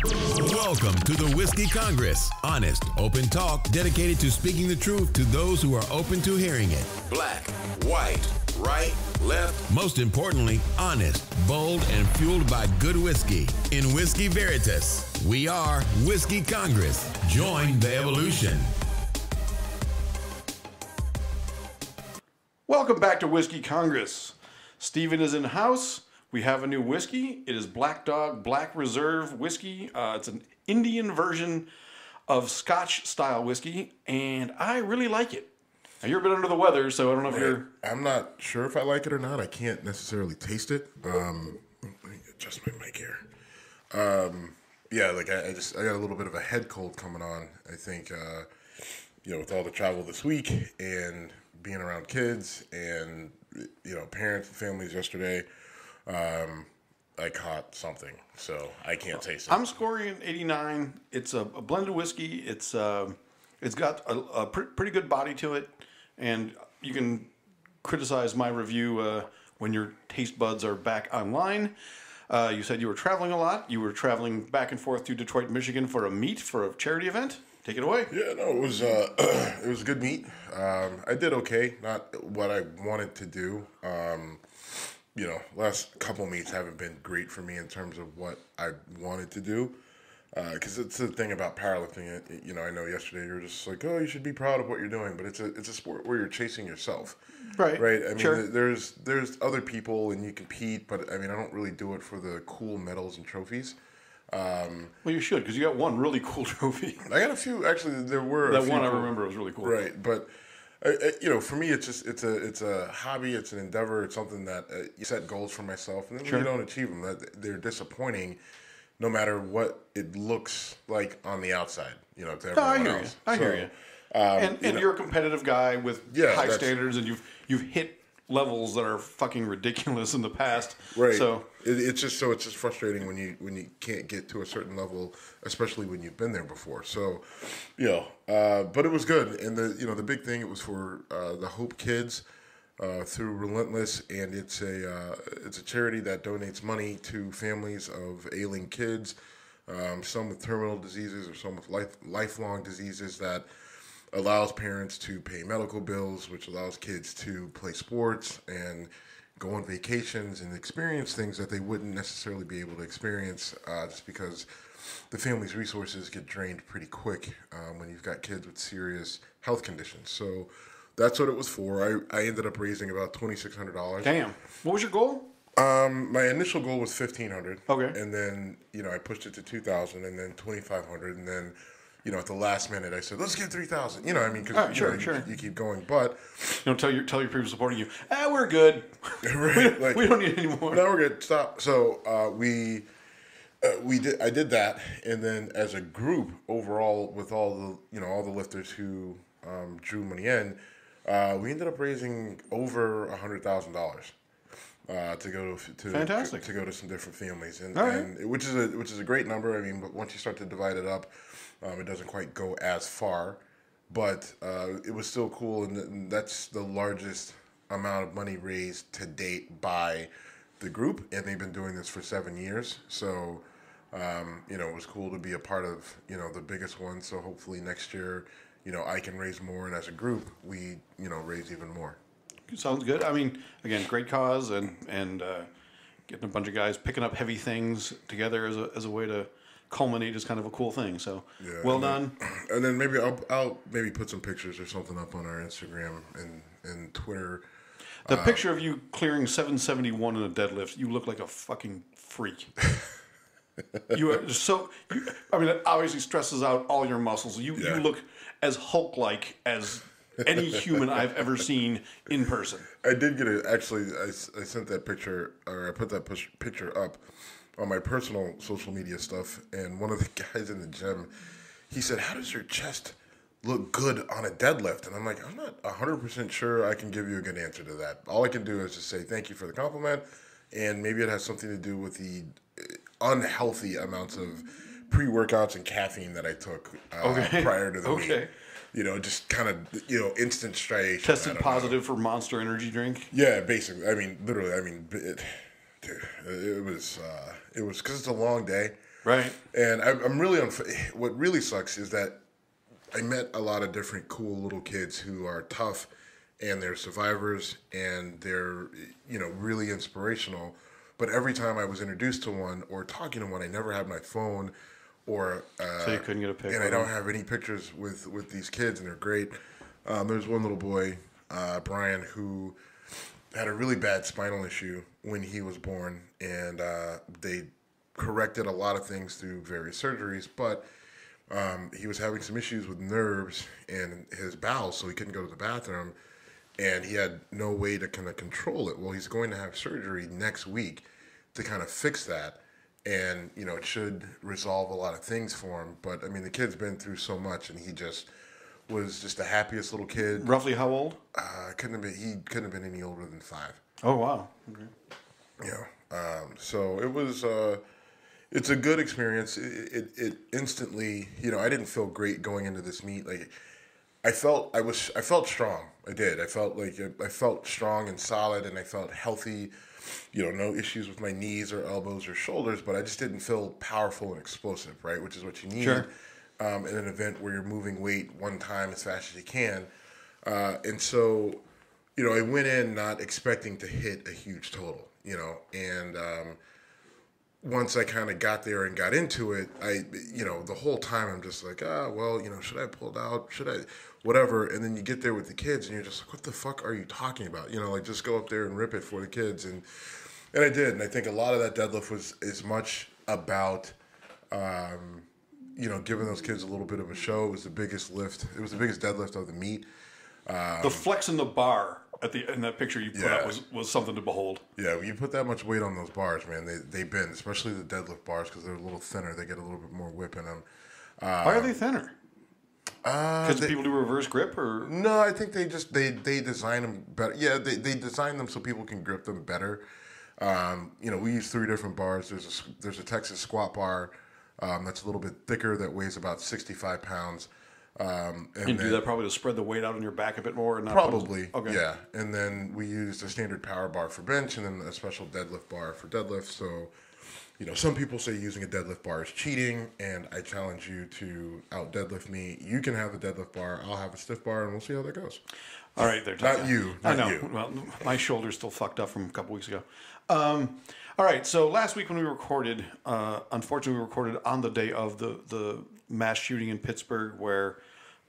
Welcome to the Whiskey Congress. Honest, open talk dedicated to speaking the truth to those who are open to hearing it. Black, white, right, left. Most importantly, honest, bold, and fueled by good whiskey. In Whiskey Veritas, we are Whiskey Congress. Join the evolution. Welcome back to Whiskey Congress. Stephen is in the house. We have a new whiskey. It is Black Dog Black Reserve whiskey. It's an Indian version of Scotch-style whiskey, and I really like it. Now, you're a bit under the weather, so I don't know if you're... I'm not sure if I like it or not. I can't necessarily taste it. Let me adjust my mic here. Yeah, like I got a little bit of a head cold coming on. I think, with all the travel this week and being around kids and, parents and families yesterday, I caught something, so I can't taste it. I'm scoring an 89. It's a blended whiskey. It's got a pretty good body to it, and you can criticize my review when your taste buds are back online. You said you were traveling a lot. You were traveling back and forth to Detroit, Michigan for a charity event. Take it away. Yeah, no, it was it was a good meet. I did okay, not what I wanted to do. Last couple meets haven't been great for me in terms of what I wanted to do. Because it's the thing about powerlifting. I know yesterday you were just like, oh, you should be proud of what you're doing, but it's a sport where you're chasing yourself. Right. Right. I mean, sure. there's other people and you compete, but I mean, I don't really do it for the cool medals and trophies. Well, you should, because you got one really cool trophy. I got a few. Actually, there were that a few one I remember was really cool. Right, but for me, it's a hobby. It's an endeavor. It's something that you set goals for myself, and then when you don't achieve them, they're disappointing. No matter what it looks like on the outside, to everyone else. I hear you. And you're a competitive guy with high standards, and you've hit levels that are fucking ridiculous in the past. Right. So it's just frustrating when you can't get to a certain level, especially when you've been there before. So, but it was good. And the big thing, it was for the Hope Kids through Relentless, and it's a charity that donates money to families of ailing kids, some with terminal diseases or some with lifelong diseases that allows parents to pay medical bills, which allows kids to play sports and go on vacations and experience things that they wouldn't necessarily be able to experience just because the family's resources get drained pretty quick when you've got kids with serious health conditions. So that's what it was for. I ended up raising about $2,600. Damn. What was your goal? My initial goal was $1,500. Okay. And then, I pushed it to $2,000 and then $2,500, and then at the last minute, I said, let's get 3,000. Because you keep going. But tell your people supporting you, we're good. Right, we don't need any more. No, we're good. Stop. So I did that, and then as a group overall, with all the lifters who drew money in, we ended up raising over $100,000 to go to fantastic to go to some different families, and which is a great number. I mean, but once you start to divide it up. It doesn't quite go as far, but it was still cool, and that's the largest amount of money raised to date by the group, and they've been doing this for 7 years. So, it was cool to be a part of, the biggest one. So hopefully next year, I can raise more, and as a group, we, raise even more. Sounds good. I mean, again, great cause, and getting a bunch of guys picking up heavy things together as a way to culminate is kind of a cool thing. So well done. And then maybe I'll maybe put some pictures or something up on our Instagram and Twitter. The picture of you clearing 771 in a deadlift, you look like a fucking freak. You are it obviously stresses out all your muscles. You look as Hulk-like as any human I've ever seen in person. I did get I sent that picture, or I put that picture up on my personal social media stuff, and one of the guys in the gym, he said, how does your chest look good on a deadlift? And I'm like, I'm not 100% sure I can give you a good answer to that. All I can do is just say thank you for the compliment, and maybe it has something to do with the unhealthy amounts of pre-workouts and caffeine that I took prior to the meet. Just kind of, instant striation. Tested positive for Monster Energy drink? Yeah, basically. I mean, literally, it was because it's a long day. Right. And I'm really what really sucks is that I met a lot of different cool little kids who are tough and they're survivors and they're, really inspirational. But every time I was introduced to one or talking to one, I never had my phone or... so you couldn't get a picture. And I don't have any pictures with these kids, and they're great. There's one little boy, Brian, who had a really bad spinal issue when he was born, and they corrected a lot of things through various surgeries, but he was having some issues with nerves and his bowels, so he couldn't go to the bathroom, and he had no way to kind of control it. Well, he's going to have surgery next week to kind of fix that, and, it should resolve a lot of things for him, but, I mean, the kid's been through so much, and he just was just the happiest little kid. Roughly how old? He couldn't have been any older than 5. Oh, wow. Okay. So it was... it's a good experience. It instantly, I didn't feel great going into this meet. Like, I felt strong. I did. I felt strong and solid, and I felt healthy. No issues with my knees or elbows or shoulders, but I just didn't feel powerful and explosive, right? Which is what you need in an event where you're moving weight one time as fast as you can. And so, I went in not expecting to hit a huge total, and once I kind of got there and got into it, the whole time I'm just like, should I have pulled out? Should I, whatever? And then you get there with the kids and you're just like, what the fuck are you talking about? Just go up there and rip it for the kids. And I did. And I think a lot of that deadlift was as much about, giving those kids a little bit of a show. It was the biggest lift. It was the biggest deadlift of the meet. The flex in the bar in that picture you put up was something to behold. Yeah, when you put that much weight on those bars, man, they bend, especially the deadlift bars because they're a little thinner. They get a little bit more whip in them. Why are they thinner? Because people do reverse grip, or no? I think they design them better. Yeah, they design them so people can grip them better. We use 3 different bars. There's a Texas squat bar that's a little bit thicker that weighs about 65 pounds. And do that probably to spread the weight out on your back a bit more? Probably, okay. Yeah. And then we used a standard power bar for bench and then a special deadlift bar for deadlift. So, some people say using a deadlift bar is cheating, and I challenge you to out deadlift me. You can have a deadlift bar, I'll have a stiff bar, and we'll see how that goes. All right, there. Not you. I know. You. Well, my shoulder's still fucked up from a couple weeks ago. All right, so last week when we recorded, unfortunately we recorded on the day of the mass shooting in Pittsburgh where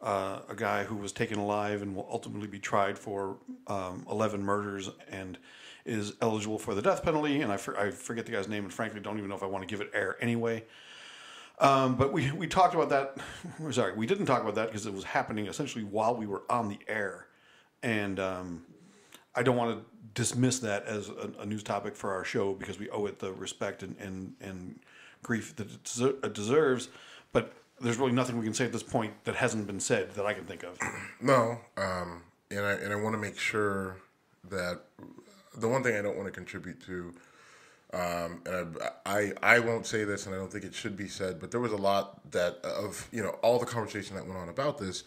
a guy who was taken alive and will ultimately be tried for 11 murders and is eligible for the death penalty. And I forget the guy's name, and frankly don't even know if I want to give it air anyway. But we talked about that. Sorry, we didn't talk about that because it was happening essentially while we were on the air. And I don't want to dismiss that as a news topic for our show because we owe it the respect and grief that it deserves. But there's really nothing we can say at this point that hasn't been said that I can think of. No, and I want to make sure that the one thing I don't want to contribute to, and I won't say this, and I don't think it should be said, but there was a lot that of all the conversation that went on about this.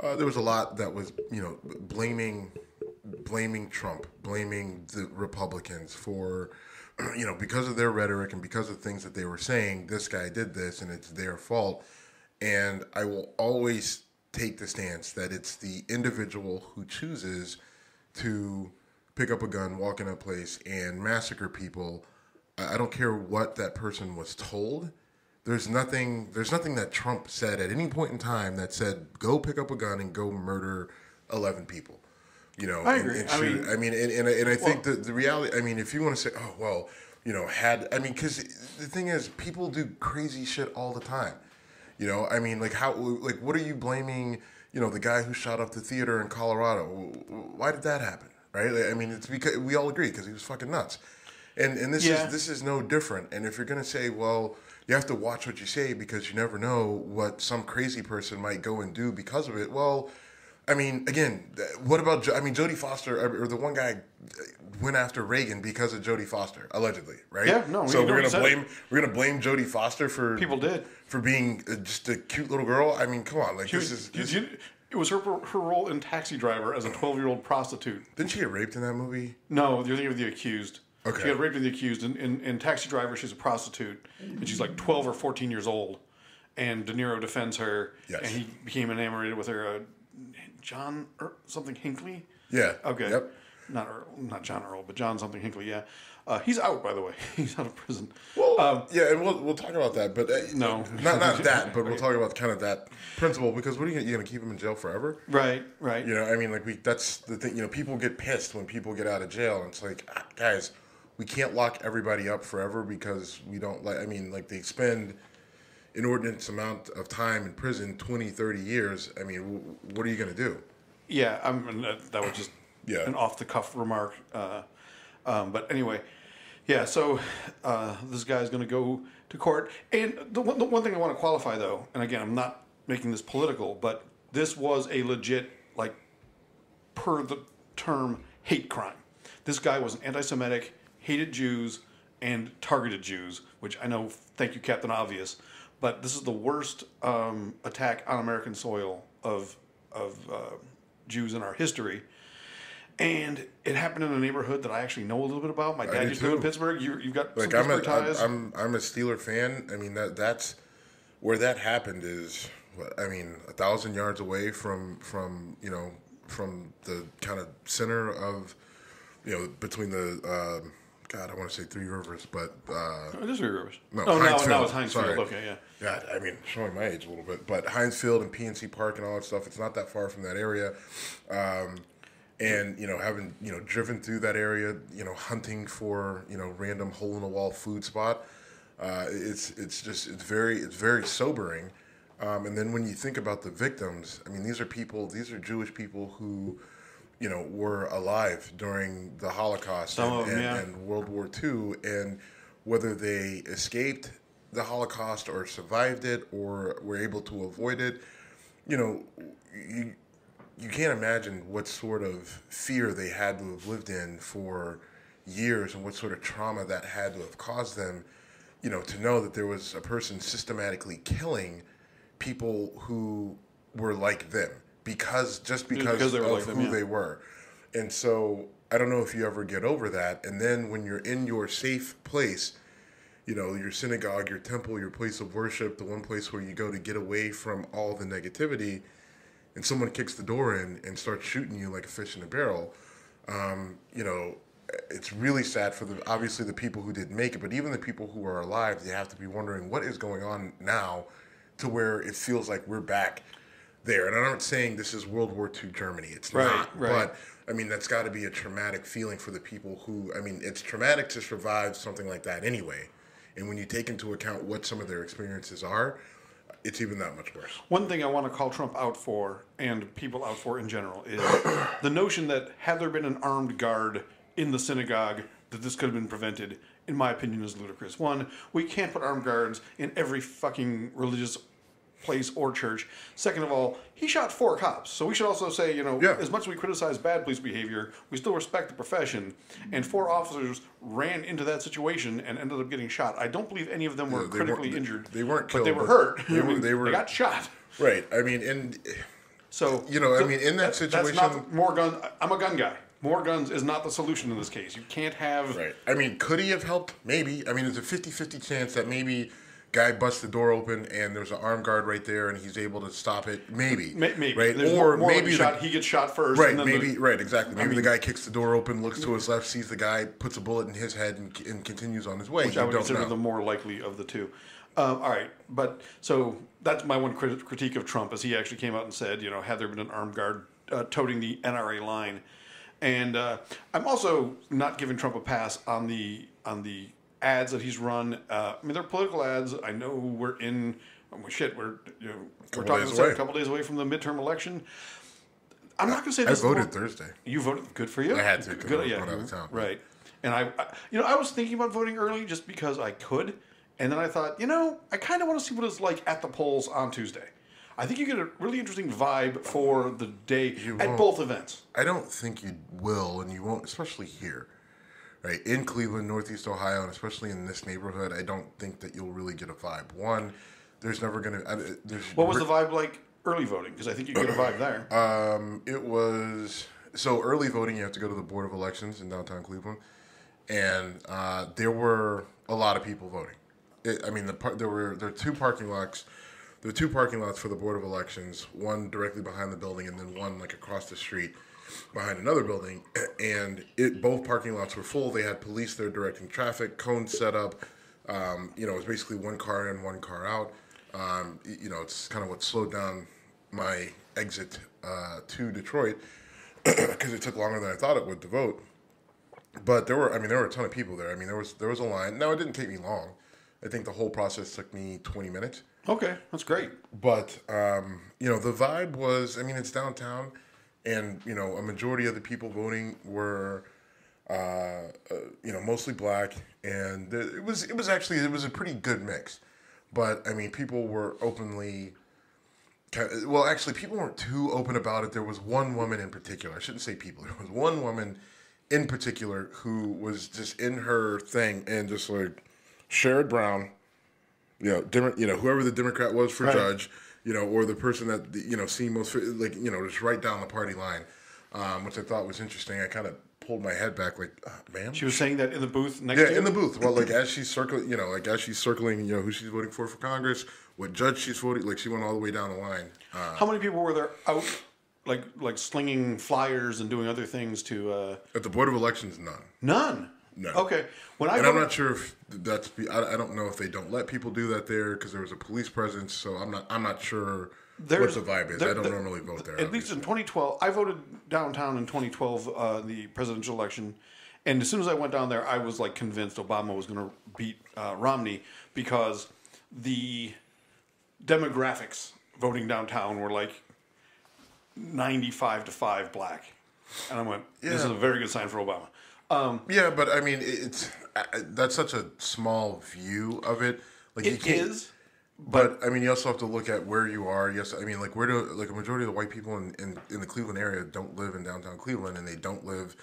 There was a lot that was blaming Trump, blaming the Republicans for. Because of their rhetoric and because of things that they were saying, this guy did this and it's their fault. And I will always take the stance that it's the individual who chooses to pick up a gun, walk in a place, and massacre people. I don't care what that person was told. There's nothing that Trump said at any point in time that said, go pick up a gun and go murder 11 people. I agree. And I think the reality, if you want to say, because the thing is, people do crazy shit all the time. What are you blaming, the guy who shot up the theater in Colorado? Why did that happen? Right? It's because we all agree because he was fucking nuts. And this is no different. And if you're going to say, well, you have to watch what you say because you never know what some crazy person might go and do because of it. Well, again, what about, Jodie Foster, or the one guy went after Reagan because of Jodie Foster, allegedly, right? Yeah, no. So we're gonna blame Jodie Foster for people did for being just a cute little girl. Come on, it was her role in Taxi Driver as a 12-year-old prostitute. Didn't she get raped in that movie? No, you're thinking of The Accused. Okay. She got raped and accused. In Taxi Driver, she's a prostitute, and she's like 12 or 14 years old. And De Niro defends her, Yes. and he became enamored with her. John something Hinckley? Yeah. Okay. Yep. Not John Earl, but John something Hinckley, yeah. He's out, by the way. He's out of prison. Well, yeah, and we'll talk about that, but no. not that, but we'll talk about kind of that principle, because what are you going to keep him in jail forever? Right. You know, I mean, like, that's the thing. You know, people get pissed when people get out of jail, and it's like, guys, we can't lock everybody up forever because we don't they spend inordinate amount of time in prison, 20, 30 years. I mean, what are you going to do? Yeah, that was just an off-the-cuff remark. But anyway, yeah, so this guy's going to go to court. And the one thing I want to qualify, though, and again, I'm not making this political, but this was a legit, like, per the term, hate crime. This guy was an anti-Semitic, hated Jews, and targeted Jews, which I know, thank you, Captain Obvious, but this is the worst attack on American soil of Jews in our history. And it happened in a neighborhood that I actually know a little bit about. My dad used to live in Pittsburgh. You've got some Pittsburgh ties. I'm a Steeler fan. I mean, that's where that happened is, 1,000 yards away from the kind of center of, between the, I want to say Three Rivers, but... it is Three Rivers. No, now it's Heinz Field. Sorry. Okay, yeah. Yeah, I mean, showing my age a little bit. But Heinz Field and PNC Park and all that stuff, it's not that far from that area. And, having, driven through that area, hunting for, random hole-in-the-wall food spot, it's very sobering. And then when you think about the victims, I mean, these are Jewish people who, were alive during the Holocaust and World War II, and whether they escaped the Holocaust or survived it or were able to avoid it, you can't imagine what sort of fear they had to have lived in for years and what sort of trauma that had to have caused them, to know that there was a person systematically killing people who were like them because of who they were. And so I don't know if you ever get over that. And then when you're in your safe place, your synagogue, your temple, your place of worship, the one place where you go to get away from all the negativity, and someone kicks the door in and starts shooting you like a fish in a barrel, it's really sad for obviously the people who didn't make it, but even the people who are alive, they have to be wondering what is going on now to where it feels like we're back there. And I'm not saying this is World War II Germany. It's not. Right. But, that's got to be a traumatic feeling for the people who, it's traumatic to survive something like that anyway. And when you take into account what some of their experiences are, it's even that much worse. One thing I want to call Trump out for, and people out for in general, is the notion that had there been an armed guard in the synagogue, that this could have been prevented, in my opinion, is ludicrous. One, we can't put armed guards in every fucking religious place or church. Second of all, he shot 4 cops. So we should also say, as much as we criticize bad police behavior, we still respect the profession. And 4 officers ran into that situation and ended up getting shot. I don't believe any of them were critically injured. They weren't killed. But they were hurt. They got shot. Right. And so, in that situation... That's not more guns. I'm a gun guy. More guns is not the solution in this case. You can't have... Right. Could he have helped? Maybe. There's a 50-50 chance that maybe... guy busts the door open and there's an armed guard right there and he's able to stop it. Maybe. Right? There's or more maybe he gets shot first. Right, and then right, exactly. Maybe the guy kicks the door open, looks to his left, sees the guy, puts a bullet in his head and continues on his way. Which I would consider the more likely of the two. All right. But so that's my one critique of Trump, is he actually came out and said, had there been an armed guard toting the NRA line. And I'm also not giving Trump a pass on the ads that he's run. They're political ads. I know we're talking a couple days away from the midterm election. I'm not going to say this. I voted Thursday. You voted? Good for you. I had to. Good. I was out of town. Right. And I was thinking about voting early just because I could, and then I thought, I kind of want to see what it's like at the polls on Tuesday. I think you get a really interesting vibe for the day at both events. I don't think you will, and you won't, especially here. Right, in Cleveland, Northeast Ohio, and especially in this neighborhood, I don't think that you'll really get a vibe. One, there's never going to... What was the vibe like early voting? Because I think you get a vibe there. It was... So early voting, you have to go to the Board of Elections in downtown Cleveland. and there were a lot of people voting. There were two parking lots. There were two parking lots for the Board of Elections, one directly behind the building and then one like across the street behind another building. And both parking lots were full. They had police there directing traffic, cones set up. It was basically one car in, one car out. It's kind of what slowed down my exit to Detroit because it took longer than I thought it would to vote. But there were a ton of people there. I mean, there was a line. Now, it didn't take me long. I think the whole process took me 20 minutes. Okay, that's great. But, the vibe was, it's downtown, and, a majority of the people voting were, mostly black, and it was a pretty good mix. But, people were openly, people weren't too open about it. There was one woman in particular. I shouldn't say people. There was one woman in particular who was just in her thing and just like, Sherrod Brown, whoever the Democrat was for judge, or the person that, seemed most, just right down the party line, which I thought was interesting. I kind of pulled my head back like, ma'am? She was saying that in the booth next to you? Yeah, in the booth. Well, as she's circling, who she's voting for Congress, what judge she's voting, she went all the way down the line. How many people were there out, like slinging flyers and doing other things to... At the Board of Elections, none. None? No. Okay. I'm not sure if that's. I don't know if they don't let people do that there because there was a police presence. So I'm not sure what the vibe is. I don't normally vote there. At least in 2012, I voted downtown in 2012, the presidential election, and as soon as I went down there, I was convinced Obama was going to beat Romney because the demographics voting downtown were 95-5 black, and I went, "This is a very good sign for Obama." But it's that's such a small view of it. It is, but you also have to look at where you are. Yes, where do a majority of the white people in the Cleveland area don't live in downtown Cleveland, and they don't live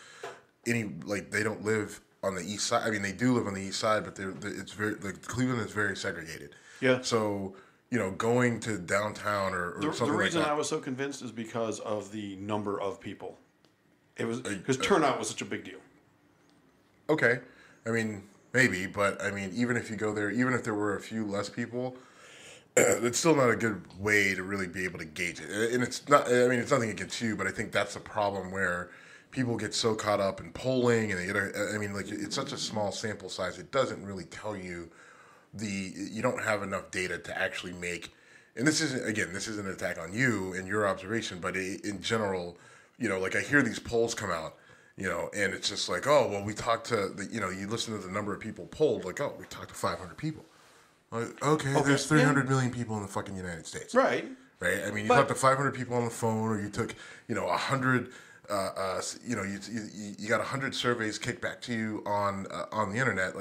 they don't live on the east side. They do live on the east side, but it's very Cleveland is very segregated. Yeah. So going to downtown or something like that. The reason I was so convinced is because of the number of people. It was because turnout was such a big deal. Okay. Maybe, but even if you go there, even if there were a few less people, it's still not a good way to really be able to gauge it. And it's not, it's nothing against you, but I think that's the problem where people get so caught up in polling and they get, it's such a small sample size. It doesn't really tell you you don't have enough data to actually make, and this isn't an attack on you and your observation, but in general, I hear these polls come out, and it's just we talked to you listen to the number of people polled, we talked to 500 people. Okay, there's 300 million people in the fucking United States. Right. Right? You talked to 500 people on the phone, or you took, 100, you got 100 surveys kicked back to you on the internet.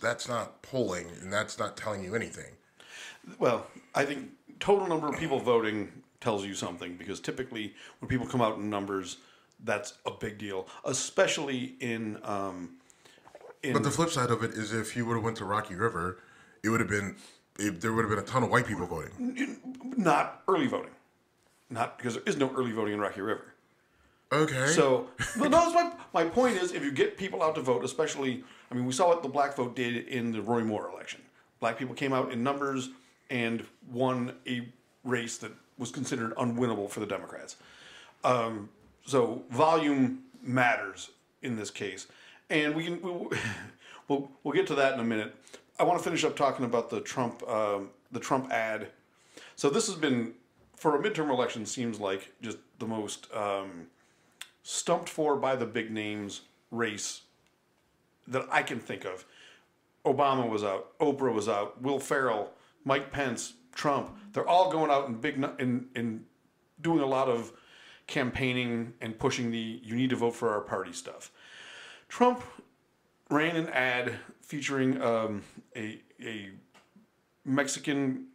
That's not polling, and that's not telling you anything. Well, I think total number of people voting tells you something, because typically when people come out in numbers, that's a big deal, especially in. But the flip side of it is, if you would have went to Rocky River, there would have been a ton of white people voting. Not early voting, not because there is no early voting in Rocky River. Okay. So, that's my point is, if you get people out to vote, especially, we saw what the black vote did in the Roy Moore election. Black people came out in numbers and won a race that was considered unwinnable for the Democrats. So volume matters in this case, and we'll get to that in a minute. I want to finish up talking about the Trump ad. So this has been, for a midterm election, seems like just the most stumped for by the big names race that I can think of. Obama was out, Oprah was out, Will Ferrell, Mike Pence, Trump. They're all going out in doing a lot of campaigning and pushing the "you need to vote for our party" stuff. Trump ran an ad featuring a Mexican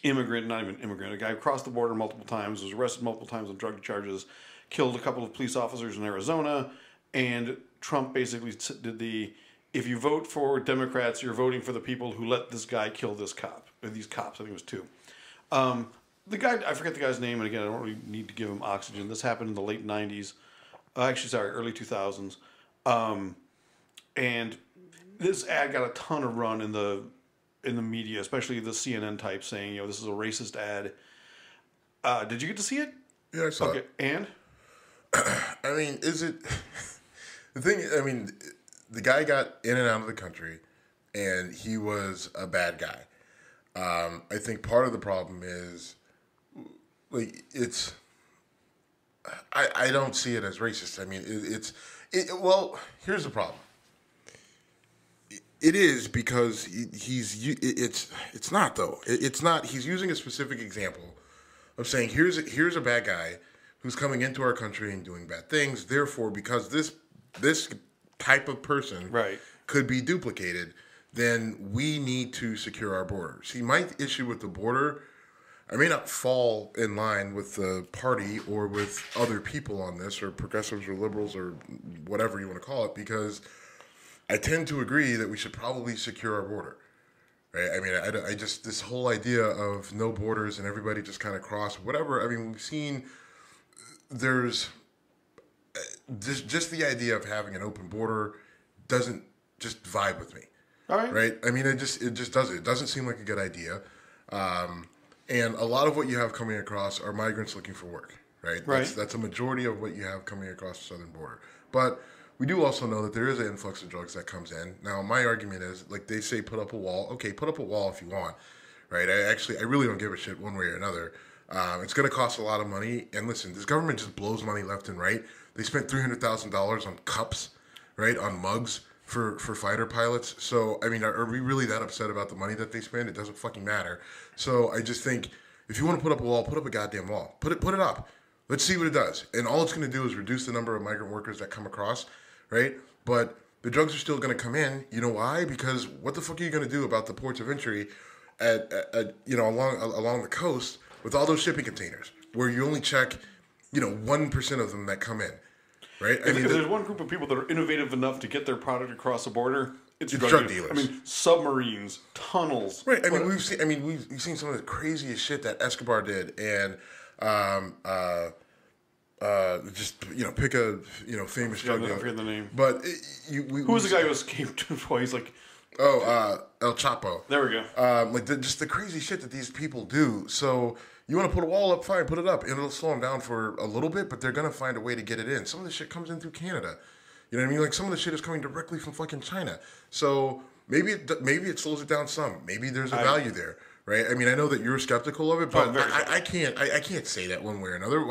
immigrant, not even immigrant, a guy who crossed the border multiple times, was arrested multiple times on drug charges, killed a couple of police officers in Arizona, and Trump basically did if you vote for Democrats, you're voting for the people who let this guy kill this cop, or these cops, I think it was two. The guy, I forget the guy's name, and again, I don't really need to give him oxygen. This happened in the late 90s. Early 2000s. And this ad got a ton of run in the media, especially the CNN type, saying, this is a racist ad. Did you get to see it? Yeah, I saw it. And? I mean, is it... the guy got in and out of the country, and he was a bad guy. I think part of the problem is, I don't see it as racist. I mean, well, here's the problem. It is because it's not though. It's not. He's using a specific example of saying here's a bad guy who's coming into our country and doing bad things. Therefore, because this type of person could be duplicated, then we need to secure our borders. My issue with the border, I may not fall in line with the party or with other people on this, or progressives or liberals or whatever you want to call it, because I tend to agree that we should probably secure our border. Right? I mean, I just, this whole idea of no borders and everybody just kind of cross, whatever. I mean, we've seen there's just the idea of having an open border doesn't just vibe with me. All right. Right? I mean, it just doesn't. It doesn't seem like a good idea. And a lot of what you have coming across are migrants looking for work. Right? That's a majority of what you have coming across the southern border. But we do also know that there is an influx of drugs that comes in. Now, my argument is, like they say, put up a wall. Okay, put up a wall if you want, right? I really don't give a shit one way or another. It's going to cost a lot of money. And listen, this government just blows money left and right. They spent $300,000 on cups, right, on mugs for fighter pilots. So, I mean, are we really that upset about the money that they spend? It doesn't fucking matter. So I just think if you want to put up a wall, put up a goddamn wall. Put it up. Let's see what it does. And all it's going to do is reduce the number of migrant workers that come across, right? But the drugs are still going to come in. You know why? Because what the fuck are you going to do about the ports of entry along the coast with all those shipping containers where you only check, 1% of them that come in, right? If there's one group of people that are innovative enough to get their product across the border, it's drug dealers. I mean, submarines, tunnels. Right. We've seen some of the craziest shit that Escobar did, and pick a famous drug dealer. I forget the name. But who was the guy who escaped twice? Like, El Chapo. There we go. Just the crazy shit that these people do. So you want to put a wall up, fine, put it up, and it'll slow them down for a little bit. But they're gonna find a way to get it in. Some of the shit comes in through Canada. You know what I mean? Like some of the shit is coming directly from fucking China. So maybe it slows it down some. Maybe there's a value there. Right? I mean, I know that you're skeptical of it, but I can't say that one way or another.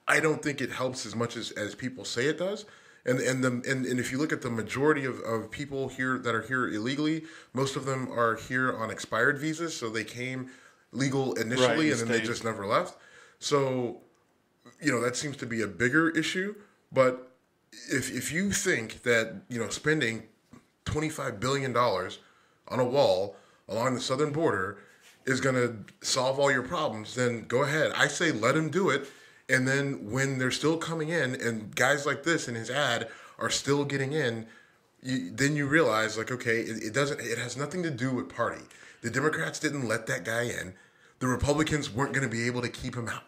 I don't think it helps as much as people say it does. And if you look at the majority of people here that are here illegally, most of them are here on expired visas, so they came legal initially and then they just never left. So, that seems to be a bigger issue. But if you think that, spending $25 billion on a wall along the southern border is going to solve all your problems, then go ahead. I say let him do it. And then when they're still coming in and guys like this in his ad are still getting in, then you realize, like, okay, it has nothing to do with party. The Democrats didn't let that guy in. The Republicans weren't going to be able to keep him out.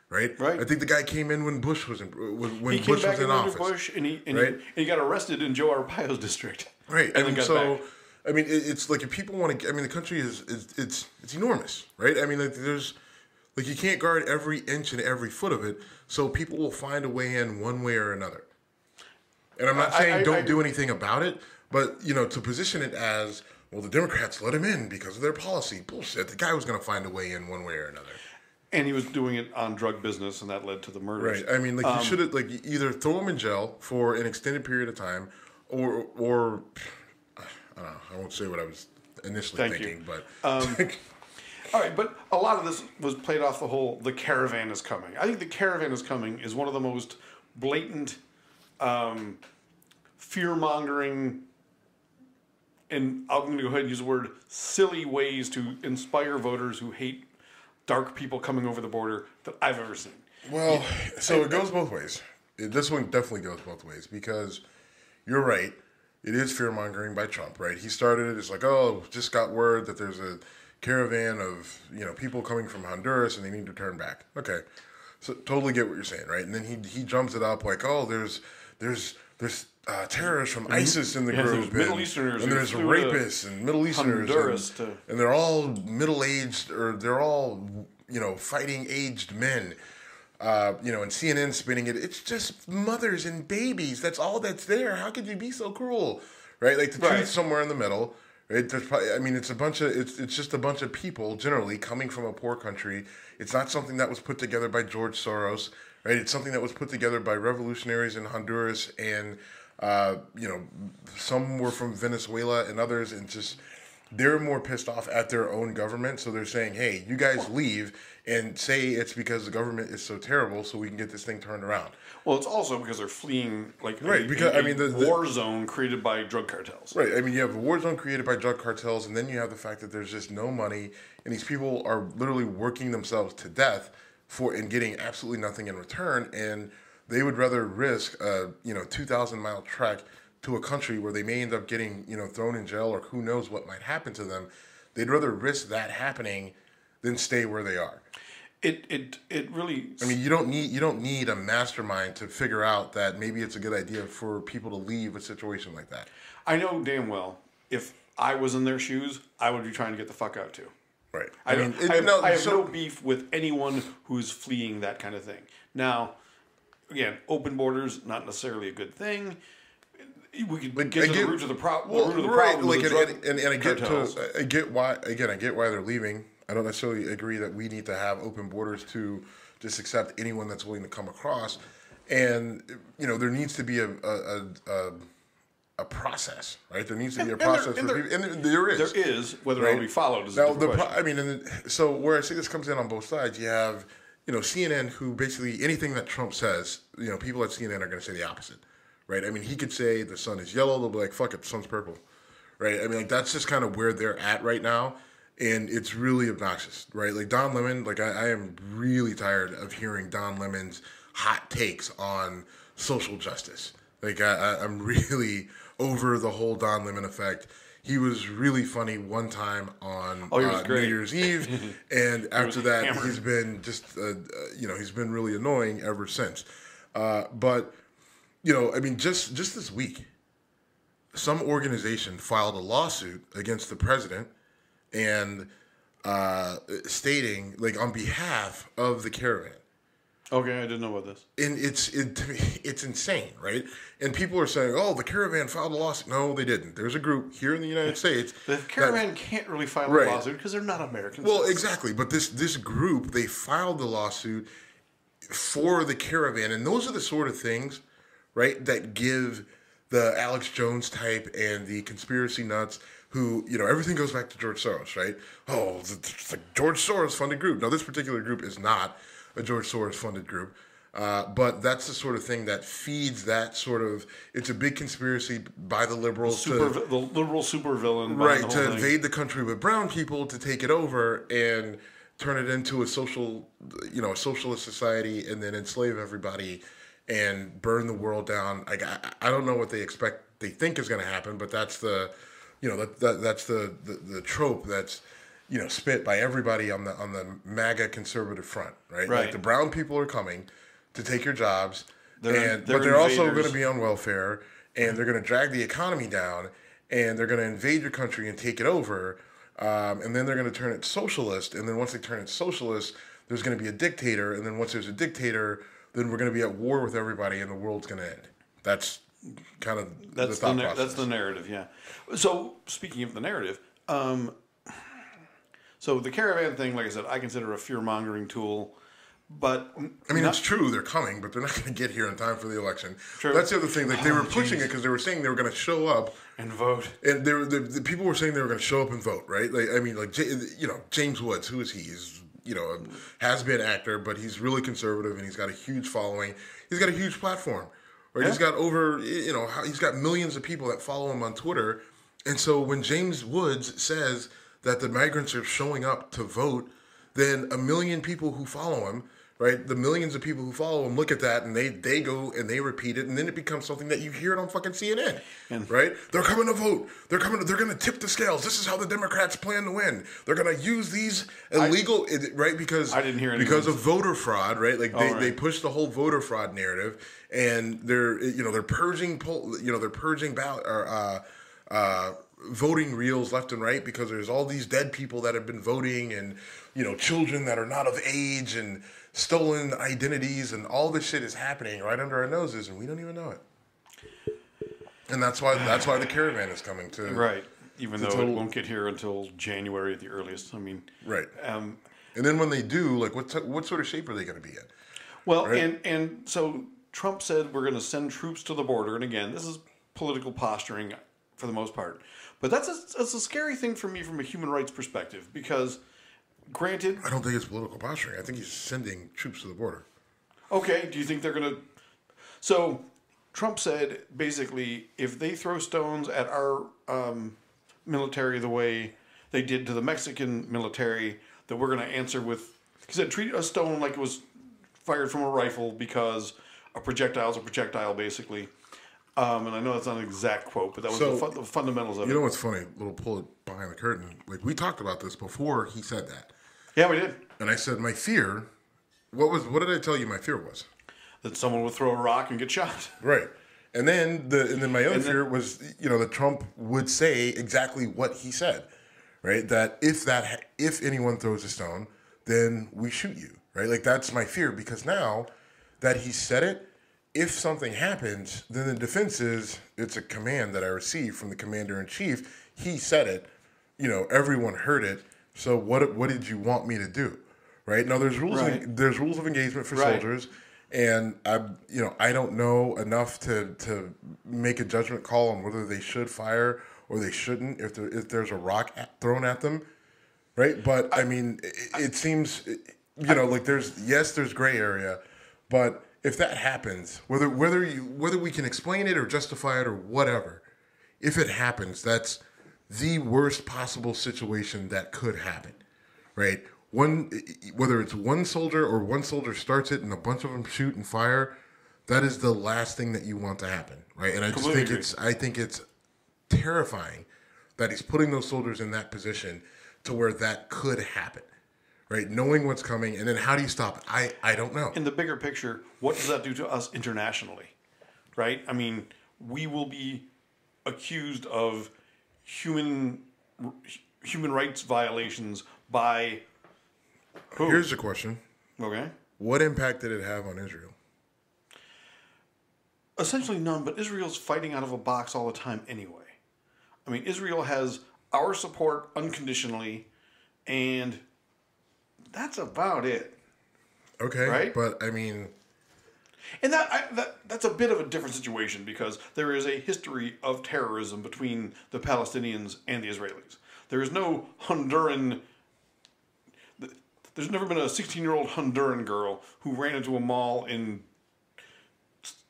Right. I think the guy came in when Bush was in office. Bush, and he got arrested in Joe Arpaio's district. Right. And so, back. I mean, it's like if people want to. I mean, the country it's enormous, right? I mean, like you can't guard every inch and every foot of it, so people will find a way in one way or another. And I'm not saying don't do anything about it, but to position it as, well, the Democrats let him in because of their policy. Bullshit. The guy was going to find a way in one way or another. And he was doing it on drug business, and that led to the murders. Right. I mean, you should have either throw him in jail for an extended period of time, or I don't know. I won't say what I was initially thinking, but. All right, but a lot of this was played off the caravan is coming. I think the caravan is coming is one of the most blatant, fear-mongering, and I'm going to go ahead and use the word silly ways to inspire voters who hate dark people coming over the border that I've ever seen. Well, it goes both ways. This one definitely goes both ways because you're right. It is fear-mongering by Trump, right? He started it. It's like, just got word that there's a caravan of people coming from Honduras and they need to turn back. Okay, so totally get what you're saying, right? And then he jumps it up like, there's terrorists from ISIS in the group, Middle Easterners, and there's rapists and Middle Easterners, and they're all middle-aged, or they're all fighting aged men. And CNN spinning it. It's just mothers and babies. That's all that's there. How could you be so cruel, right? Like the truth's somewhere in the middle. Right? There's probably, it's just a bunch of people generally coming from a poor country. It's not something that was put together by George Soros, right? It's something that was put together by revolutionaries in Honduras, and some were from Venezuela and others, and just they're more pissed off at their own government. So they're saying, hey, you guys leave and say it's because the government is so terrible so we can get this thing turned around. Well, it's also because they're fleeing the war zone created by drug cartels. Right. I mean, you have a war zone created by drug cartels, and then you have the fact that there's just no money, and these people are literally working themselves to death and getting absolutely nothing in return, and they would rather risk a 2,000-mile trek to a country where they may end up getting thrown in jail, or who knows what might happen to them. They'd rather risk that happening than stay where they are. It really. I mean, you don't need a mastermind to figure out that maybe it's a good idea for people to leave a situation like that. I know damn well if I was in their shoes, I would be trying to get the fuck out too. Right. I have no beef with anyone who's fleeing that kind of thing. Now, again, open borders, not necessarily a good thing. We could get to the root of the problem. I get why they're leaving. I don't necessarily agree that we need to have open borders to just accept anyone that's willing to come across. And there needs to be a process, right? There needs to be a process for people, and there is. There is. Whether it will be followed is a different question. So where I see this comes in on both sides, you have CNN, who basically anything that Trump says, people at CNN are going to say the opposite. Right, I mean, he could say the sun is yellow. They'll be like, "Fuck it, the sun's purple." Right, I mean, that's just kind of where they're at right now, and it's really obnoxious. Right, like Don Lemon, I am really tired of hearing Don Lemon's hot takes on social justice. I'm really over the whole Don Lemon effect. He was really funny one time on New Year's Eve, and after that, hammered. He's been just he's been really annoying ever since. But just this week, some organization filed a lawsuit against the president and stating, on behalf of the caravan. Okay, I didn't know about this. And it's insane, right? And people are saying, oh, the caravan filed a lawsuit. No, they didn't. There's a group here in the United States. The caravan can't really file a lawsuit because they're not Americans. Well, exactly. But this group, they filed the lawsuit for the caravan. And those are the sort of things, right, that give the Alex Jones type and the conspiracy nuts who, everything goes back to George Soros, right? Oh, it's a George Soros funded group. Now, this particular group is not a George Soros funded group, but that's the sort of thing that feeds that sort of, it's a big conspiracy by the liberals. The liberal supervillain. Right, to invade the country with brown people, to take it over and turn it into a socialist society, and then enslave everybody and burn the world down. I don't know what they think is going to happen, but that's the trope that's spit by everybody on the MAGA conservative front, right? Like the brown people are coming to take your jobs, but they're also going to be on welfare, and they're going to drag the economy down, and they're going to invade your country and take it over, and then they're going to turn it socialist, and then once they turn it socialist, there's going to be a dictator, and then once there's a dictator, then we're going to be at war with everybody, and the world's going to end. That's kind of the thought process. That's the narrative, yeah. So speaking of the narrative, so the caravan thing, like I said, I consider a fear-mongering tool. But it's true they're coming, but they're not going to get here in time for the election. True. That's the other thing. They were pushing it because they were saying they were going to show up and vote. And the people were saying they were going to show up and vote, right? James Woods, who is he? He's a has-been actor, but he's really conservative and he's got a huge following. He's got a huge platform, right? Yeah. He's got he's got millions of people that follow him on Twitter. And so when James Woods says that the migrants are showing up to vote, then a million people who follow him, right? The millions of people who follow him look at that and they go and they repeat it, and then it becomes something that you hear it on fucking CNN, right? They're coming to vote. They're going to tip the scales. This is how the Democrats plan to win. They're going to use these illegal, right? Because I didn't hear because of voter fraud, right? Like they push the whole voter fraud narrative, and they're purging ballot or voting reels left and right because there's all these dead people that have been voting, and children that are not of age, and stolen identities, and all this shit is happening right under our noses, and we don't even know it. And that's why the caravan is coming to right. Even though it won't get here until January at the earliest. I mean, right. And then when they do, like, what sort of shape are they going to be in? Well, right? and so Trump said we're going to send troops to the border, and again, this is political posturing for the most part. But that's a scary thing for me from a human rights perspective, because granted, I don't think it's political posturing. I think he's sending troops to the border. Okay, do you think they're going to... So, Trump said, basically, if they throw stones at our military the way they did to the Mexican military, that we're going to answer with... He said, treat a stone like it was fired from a rifle because a projectile is a projectile, basically. And I know that's not an exact quote, but that was the fundamentals of it. You know what's funny? Little pull it behind the curtain. Like, we talked about this before he said that. Yeah, we did. And I said my fear... What did I tell you my fear was? That someone would throw a rock and get shot. Right. And then my other fear was, that Trump would say exactly what he said, right? That if anyone throws a stone, then we shoot you, right? Like, that's my fear, because now that he said it, if something happens, then the defense is it's a command that I received from the commander in chief. He said it, everyone heard it. So what did you want me to do? Right now, there's rules. Right. There's rules of engagement for soldiers, and I don't know enough to make a judgment call on whether they should fire or they shouldn't if there's a rock thrown at them, right? But I mean, it seems like there's gray area, but if that happens, whether we can explain it or justify it or whatever, if it happens, that's the worst possible situation that could happen, right? Whether it's one soldier or one soldier starts it and a bunch of them shoot and fire, that is the last thing that you want to happen, right? And I think it's terrifying that he's putting those soldiers in that position to where that could happen, right? Knowing what's coming, and then how do you stop it? I don't know. In the bigger picture, what does that do to us internationally, right? I mean, we will be accused of human rights violations by... Who? Here's the question. Okay. What impact did it have on Israel? Essentially none, but Israel's fighting out of a box all the time anyway. I mean, Israel has our support unconditionally, and that's about it. Okay. Right? But, I mean... And that's a bit of a different situation, because there is a history of terrorism between the Palestinians and the Israelis. There is no Honduran... There's never been a 16-year-old Honduran girl who ran into a mall in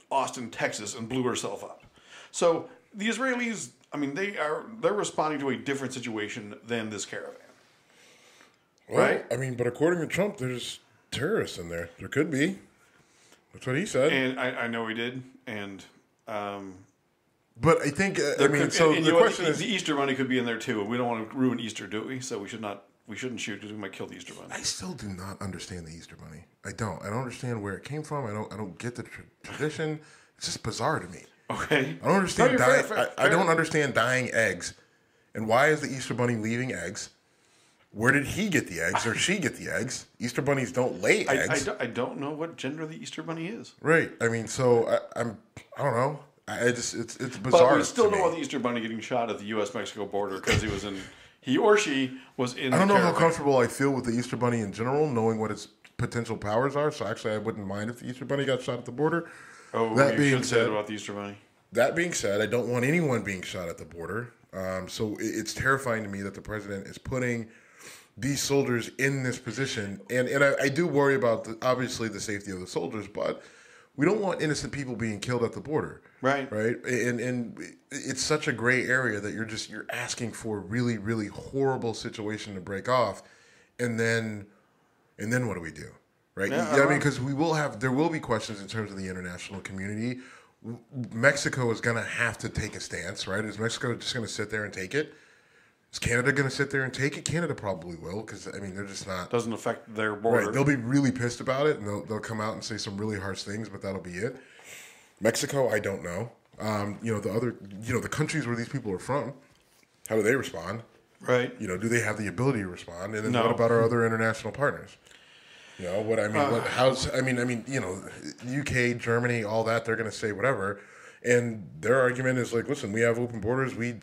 Austin, Texas, and blew herself up. So the Israelis, I mean, they're responding to a different situation than this caravan. Well, right? I mean, but according to Trump, there's terrorists in there. There could be. That's what he said. And I know he did. And but I think the question is, the Easter Bunny could be in there too. We don't want to ruin Easter, do we? So we shouldn't shoot because we might kill the Easter Bunny. I still do not understand the Easter Bunny. I don't understand where it came from. I don't get the tradition. It's just bizarre to me. Okay. I don't understand fair. I don't understand dyeing eggs. And why is the Easter Bunny leaving eggs? Where did he get the eggs or she get the eggs? Easter bunnies don't lay eggs. I don't know what gender the Easter Bunny is. Right. I mean, so I don't know. It's bizarre. But we still know about the Easter Bunny getting shot at the U.S.-Mexico border because he or she was in. I don't know caravan. how comfortable I feel with the Easter Bunny in general, knowing what its potential powers are. So actually, I wouldn't mind if the Easter Bunny got shot at the border. Oh, that you should say about the Easter Bunny. That being said, I don't want anyone being shot at the border. So it's terrifying to me that the president is putting these soldiers in this position. And I do worry about, obviously, the safety of the soldiers, but we don't want innocent people being killed at the border. Right. Right. And it's such a gray area that you're asking for a really, really horrible situation to break off. And then what do we do? right? Yeah, I mean, because there will be questions in terms of the international community. Mexico is going to have to take a stance, right? Is Mexico just going to sit there and take it? Is Canada going to sit there and take it? Canada probably will, because I mean they're just not. Doesn't affect their border. Right, they'll be really pissed about it, and they'll come out and say some really harsh things, but that'll be it. Mexico, I don't know. The countries where these people are from, how do they respond? Right. Do they have the ability to respond? And then No. what about our other international partners? UK, Germany, all that, they're going to say whatever. And their argument is like, listen, we have open borders. We're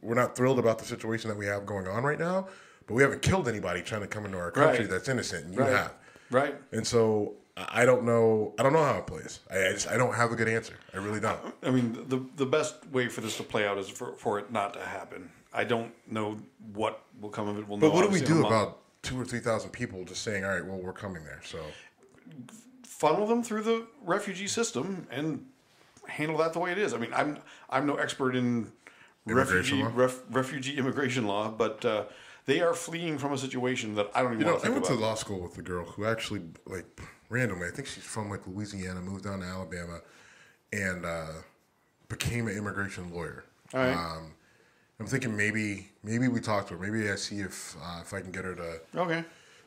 not thrilled about the situation that we have going on right now, but we haven't killed anybody trying to come into our country that's innocent, and you have. Right. And so I don't know how it plays. I don't have a good answer. I really don't. I mean, the best way for this to play out is for it not to happen. I don't know what will come of it. But what do we do about 2,000 or 3,000 people just saying, all right, well, we're coming there? So funnel them through the refugee system and handle that the way it is. I mean, I'm no expert in refugee immigration law, but they are fleeing from a situation that I don't even want to think about. I went to law school with a girl who actually, randomly, I think she's from Louisiana, moved down to Alabama, and became an immigration lawyer. All right. I'm thinking maybe we talk to her. Maybe I see if I can get her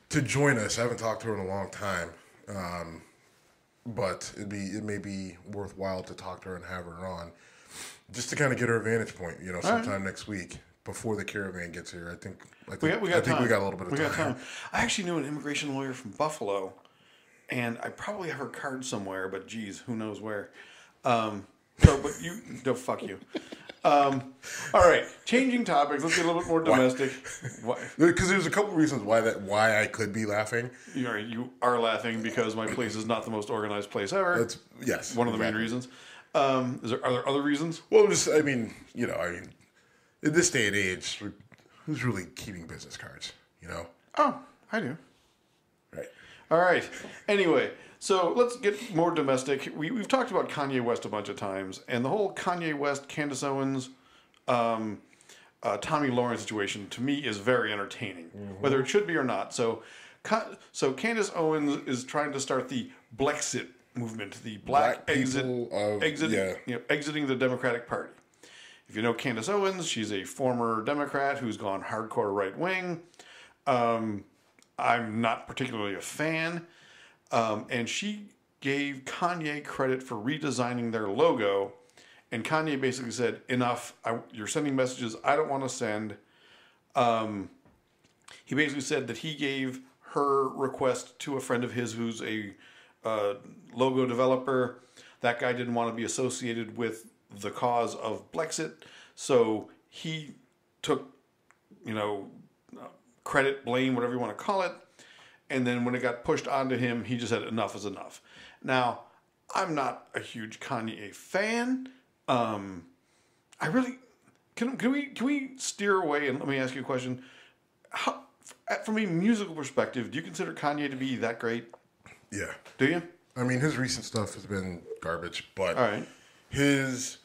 to join us. I haven't talked to her in a long time. But it may be worthwhile to talk to her and have her on, just to kind of get her vantage point. Sometime next week before the caravan gets here. I think we got a little bit of time. I actually knew an immigration lawyer from Buffalo, and I probably have her card somewhere. But geez, who knows where? Fuck you. All right, changing topics. Let's get a little bit more domestic. Because there's a couple reasons why I could be laughing. You are laughing because my place is not the most organized place ever. Yes, one of the main reasons. Are there other reasons? Well, in this day and age, who's really keeping business cards? Oh, I do. Right. All right. Anyway. So let's get more domestic. We've talked about Kanye West a bunch of times, and the whole Kanye West, Candace Owens, Tommy Lawrence situation to me is very entertaining, whether it should be or not. So Candace Owens is trying to start the Blexit movement, the exiting the Democratic Party. If you know Candace Owens, she's a former Democrat who's gone hardcore right wing. I'm not particularly a fan. And she gave Kanye credit for redesigning their logo. And Kanye basically said, enough, you're sending messages I don't want to send. He basically said that he gave her request to a friend of his who's a logo developer. That guy didn't want to be associated with the cause of Blexit. So he took, credit, blame, whatever you want to call it. And then when it got pushed onto him, he just said enough is enough. Now, I'm not a huge Kanye fan. I really can we steer away and let me ask you a question. How, from a musical perspective, do you consider Kanye to be that great? Yeah. Do you? I mean, his recent stuff has been garbage, but all right. His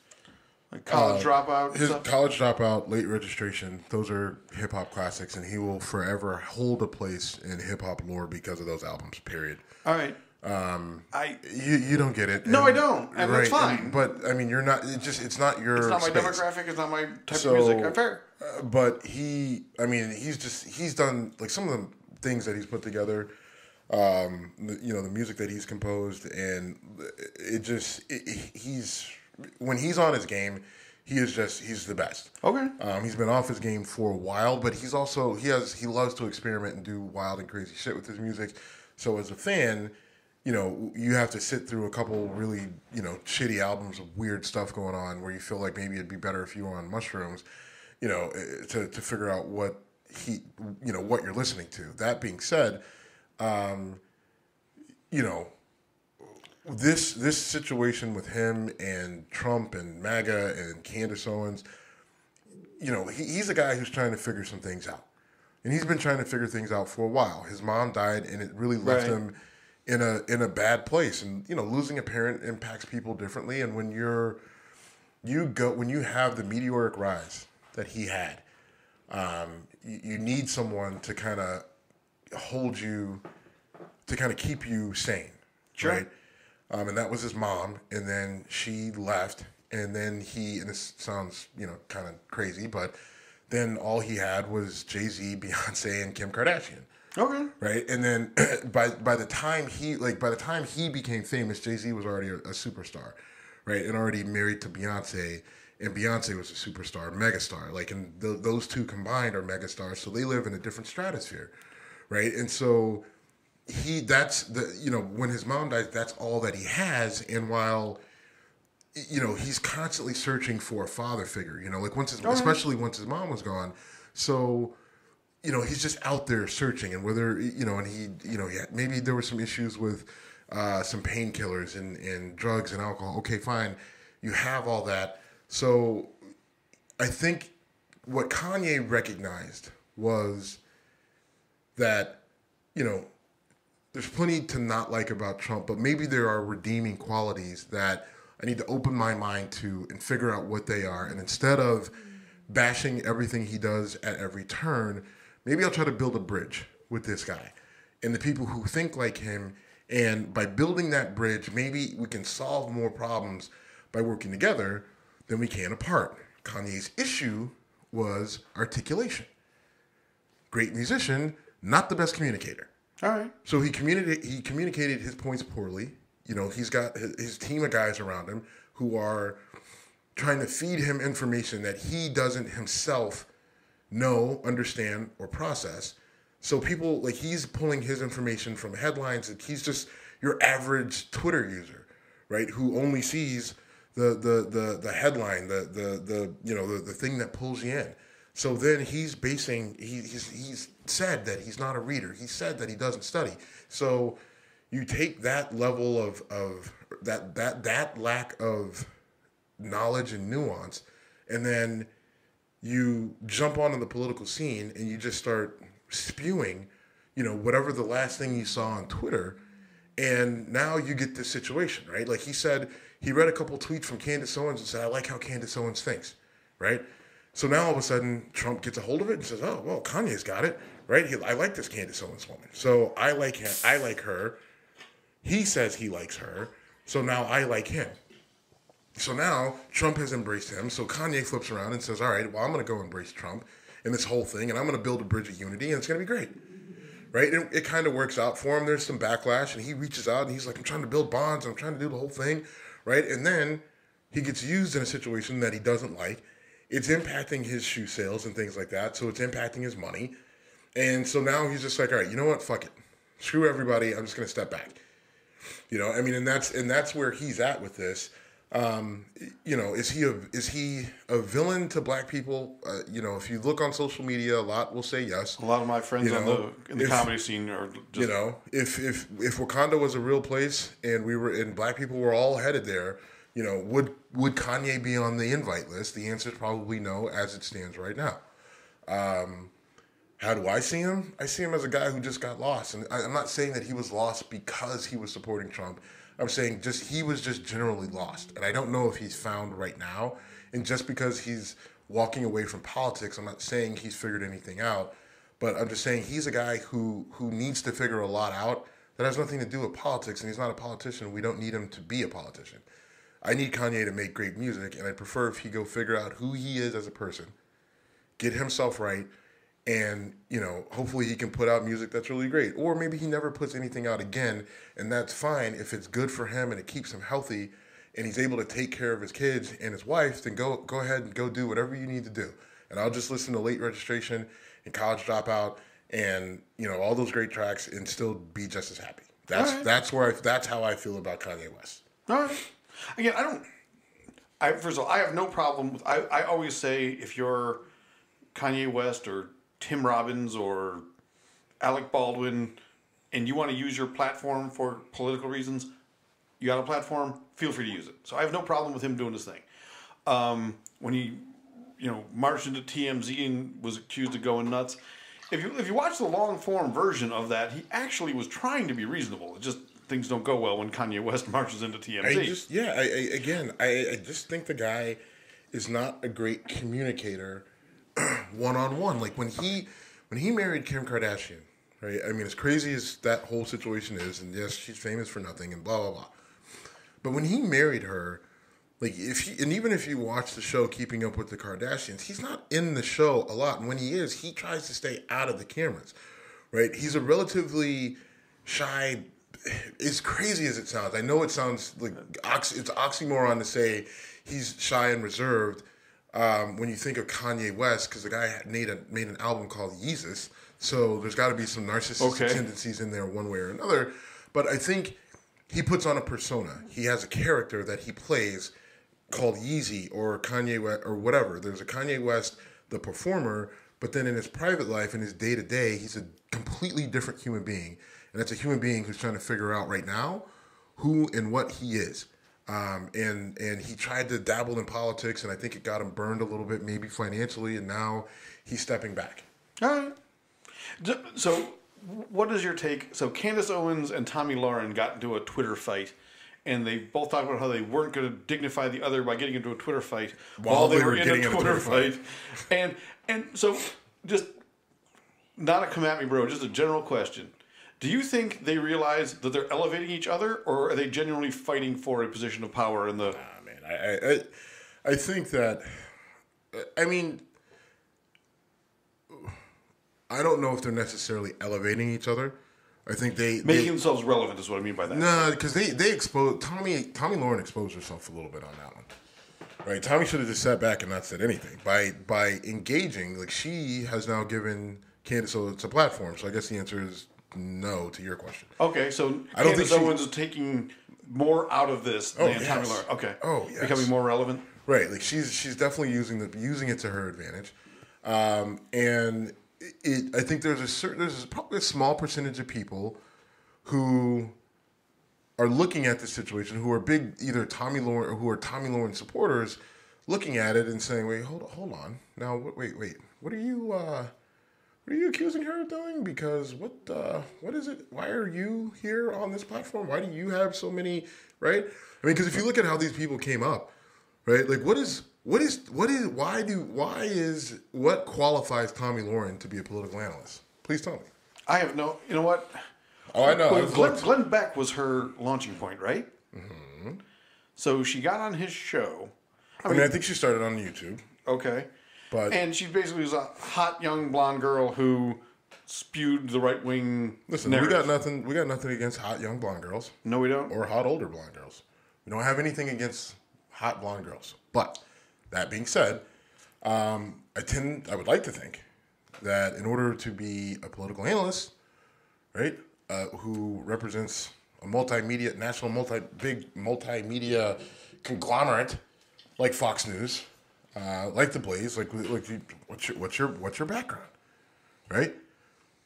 college dropout, late registration, those are hip hop classics, and he will forever hold a place in hip hop lore because of those albums. Period. All right. You don't get it. No, I don't, and that's fine. But I mean, you're not. It's not your. It's not my demographic. It's not my type of music. I'm fair. But he's done like some of the things that he's put together. The music that he's composed, and he's when he's on his game, he's the best. Okay. He's been off his game for a while, but he loves to experiment and do wild and crazy shit with his music. So as a fan, you have to sit through a couple really, shitty albums of weird stuff going on where you feel like maybe it'd be better if you were on mushrooms, to figure out what what you're listening to. That being said, this situation with him and Trump and MAGA and Candace Owens, he's a guy who's trying to figure some things out. And he's been trying to figure things out for a while. His mom died, and it really left him in a bad place. And losing a parent impacts people differently. And when you have the meteoric rise that he had, you need someone to kind of hold you to kind of keep you sane, Sure. right? And that was his mom, and then she left, and then and this sounds, kind of crazy, but then all he had was Jay-Z, Beyonce, and Kim Kardashian. Okay. Right, and then by the time he became famous, Jay-Z was already a superstar, right, and already married to Beyonce, and Beyonce was a superstar, megastar. Like, and those two combined are megastars, so they live in a different stratosphere, right? And so when his mom dies, that's all that he has. And while he's constantly searching for a father figure, like especially once his mom was gone, so. He's just out there searching, and whether maybe there were some issues with some painkillers and drugs and alcohol. Okay, fine, you have all that. So I think what Kanye recognized was that there's plenty to not like about Trump, but maybe there are redeeming qualities that I need to open my mind to and figure out what they are. And instead of bashing everything he does at every turn, maybe I'll try to build a bridge with this guy and the people who think like him. And by building that bridge, maybe we can solve more problems by working together than we can apart. Kanye's issue was articulation. Great musician, not the best communicator. All right. So he communicated his points poorly. He's got his team of guys around him who are trying to feed him information that he doesn't himself know, understand, or process. So people, like, he's pulling his information from headlines. He's just your average Twitter user, right? Who only sees the headline, the thing that pulls you in. So then he's said that he's not a reader. He said that he doesn't study. So you take that level of that lack of knowledge and nuance, and then you jump onto the political scene and you just start spewing, whatever the last thing you saw on Twitter. And now you get this situation, right? Like he said, he read a couple tweets from Candace Owens and said, I like how Candace Owens thinks, right? So now all of a sudden Trump gets a hold of it and says, oh, well, Kanye's got it, right? I like this Candace Owens woman. So I like him. I like her. He says he likes her. So now I like him. So now Trump has embraced him. So Kanye flips around and says, all right, well, I'm going to go embrace Trump in this whole thing, and I'm going to build a bridge of unity, and it's going to be great. Right? And it kind of works out for him. There's some backlash, and he reaches out, and he's like, I'm trying to build bonds, I'm trying to do the whole thing. Right? And then he gets used in a situation that he doesn't like. It's impacting his shoe sales and things like that, so it's impacting his money. And so now he's just like, all right, you know what? Fuck it. Screw everybody. I'm just going to step back. And that's where he's at with this. Is he a villain to black people? If you look on social media, a lot will say yes. A lot of my friends in the comedy scene are just... if Wakanda was a real place and black people were all headed there, would Kanye be on the invite list? The answer is probably no, as it stands right now. How do I see him? I see him as a guy who just got lost. And I'm not saying that he was lost because he was supporting Trump. I'm saying he was just generally lost. And I don't know if he's found right now. And just because he's walking away from politics, I'm not saying he's figured anything out. But I'm just saying he's a guy who needs to figure a lot out that has nothing to do with politics. And he's not a politician. We don't need him to be a politician. I need Kanye to make great music. And I'd prefer if he go figure out who he is as a person, get himself right, and, hopefully he can put out music that's really great. Or maybe he never puts anything out again, and that's fine. If it's good for him and it keeps him healthy and he's able to take care of his kids and his wife, then go ahead and go do whatever you need to do. And I'll just listen to Late Registration and College Dropout and, all those great tracks and still be just as happy. That's how I feel about Kanye West. All right. Again, first of all, I have no problem with, I always say if you're Kanye West or Tim Robbins or Alec Baldwin, and you want to use your platform for political reasons, you got a platform, feel free to use it. So I have no problem with him doing his thing. When he, marched into TMZ and was accused of going nuts, if you watch the long form version of that, he actually was trying to be reasonable. It just things don't go well when Kanye West marches into TMZ. I just think the guy is not a great communicator one-on-one. Like when he married Kim Kardashian, right? I mean, as crazy as that whole situation is, and yes, she's famous for nothing, and blah blah blah. But when he married her, like even if you watch the show Keeping Up with the Kardashians, he's not in the show a lot, and when he is, he tries to stay out of the cameras, right? He's a relatively shy. As crazy as it sounds, I know it sounds like it's oxymoron to say he's shy and reserved. When you think of Kanye West, because the guy made an album called Yeezus, so there's got to be some narcissistic tendencies in there one way or another. But I think he puts on a persona. He has a character that he plays called Yeezy or Kanye West or whatever. There's a Kanye West, the performer, but then in his private life, in his day-to-day, he's a completely different human being. And that's a human being who's trying to figure out right now who and what he is. And he tried to dabble in politics, and I think it got him burned a little bit, maybe financially, and now he's stepping back. All right. So what is your take? So Candace Owens and Tommy Lauren got into a Twitter fight, and they both talked about how they weren't going to dignify the other by getting into a Twitter fight while they were in a Twitter fight. And so just not a come at me, bro, just a general question. Do you think they realize that they're elevating each other, or are they genuinely fighting for a position of power in the... Nah, man. I think that... I mean... I don't know if they're necessarily elevating each other. I think making themselves relevant is what I mean by that. No, because they exposed... Tommy Lauren exposed herself a little bit on that one. Right? Tommy should have just sat back and not said anything. By engaging, like, she has now given Candace Owens a platform. So I guess the answer is... no to your question. Okay, so Candace Owens is taking more out of this than Tommy Lauren. Okay. Oh, yes. Becoming more relevant? Right. Like she's definitely using it to her advantage. And I think there's probably a small percentage of people who are looking at this situation, who are big either Tommy Lauren or who are Tommy Lauren supporters, looking at it and saying, "Wait, hold on. Now, wait. What are you accusing her of doing? Because what is it? Why are you here on this platform? Why do you have so many, right? I mean, because if you look at how these people came up, right? Like what qualifies Tommy Lauren to be a political analyst? Please tell me. I have no, you know what? Oh, I know. Glenn Beck was her launching point, right? Mm-hmm. So she got on his show. I mean, I think she started on YouTube. Okay. And she basically was a hot young blonde girl who spewed the right wing. Listen, narrative. we got nothing against hot young blonde girls. No, we don't. Or hot older blonde girls. We don't have anything against hot blonde girls. But that being said, I would like to think that in order to be a political analyst, right, who represents a big multimedia conglomerate like Fox News. Like the Blaze, what's your background, right?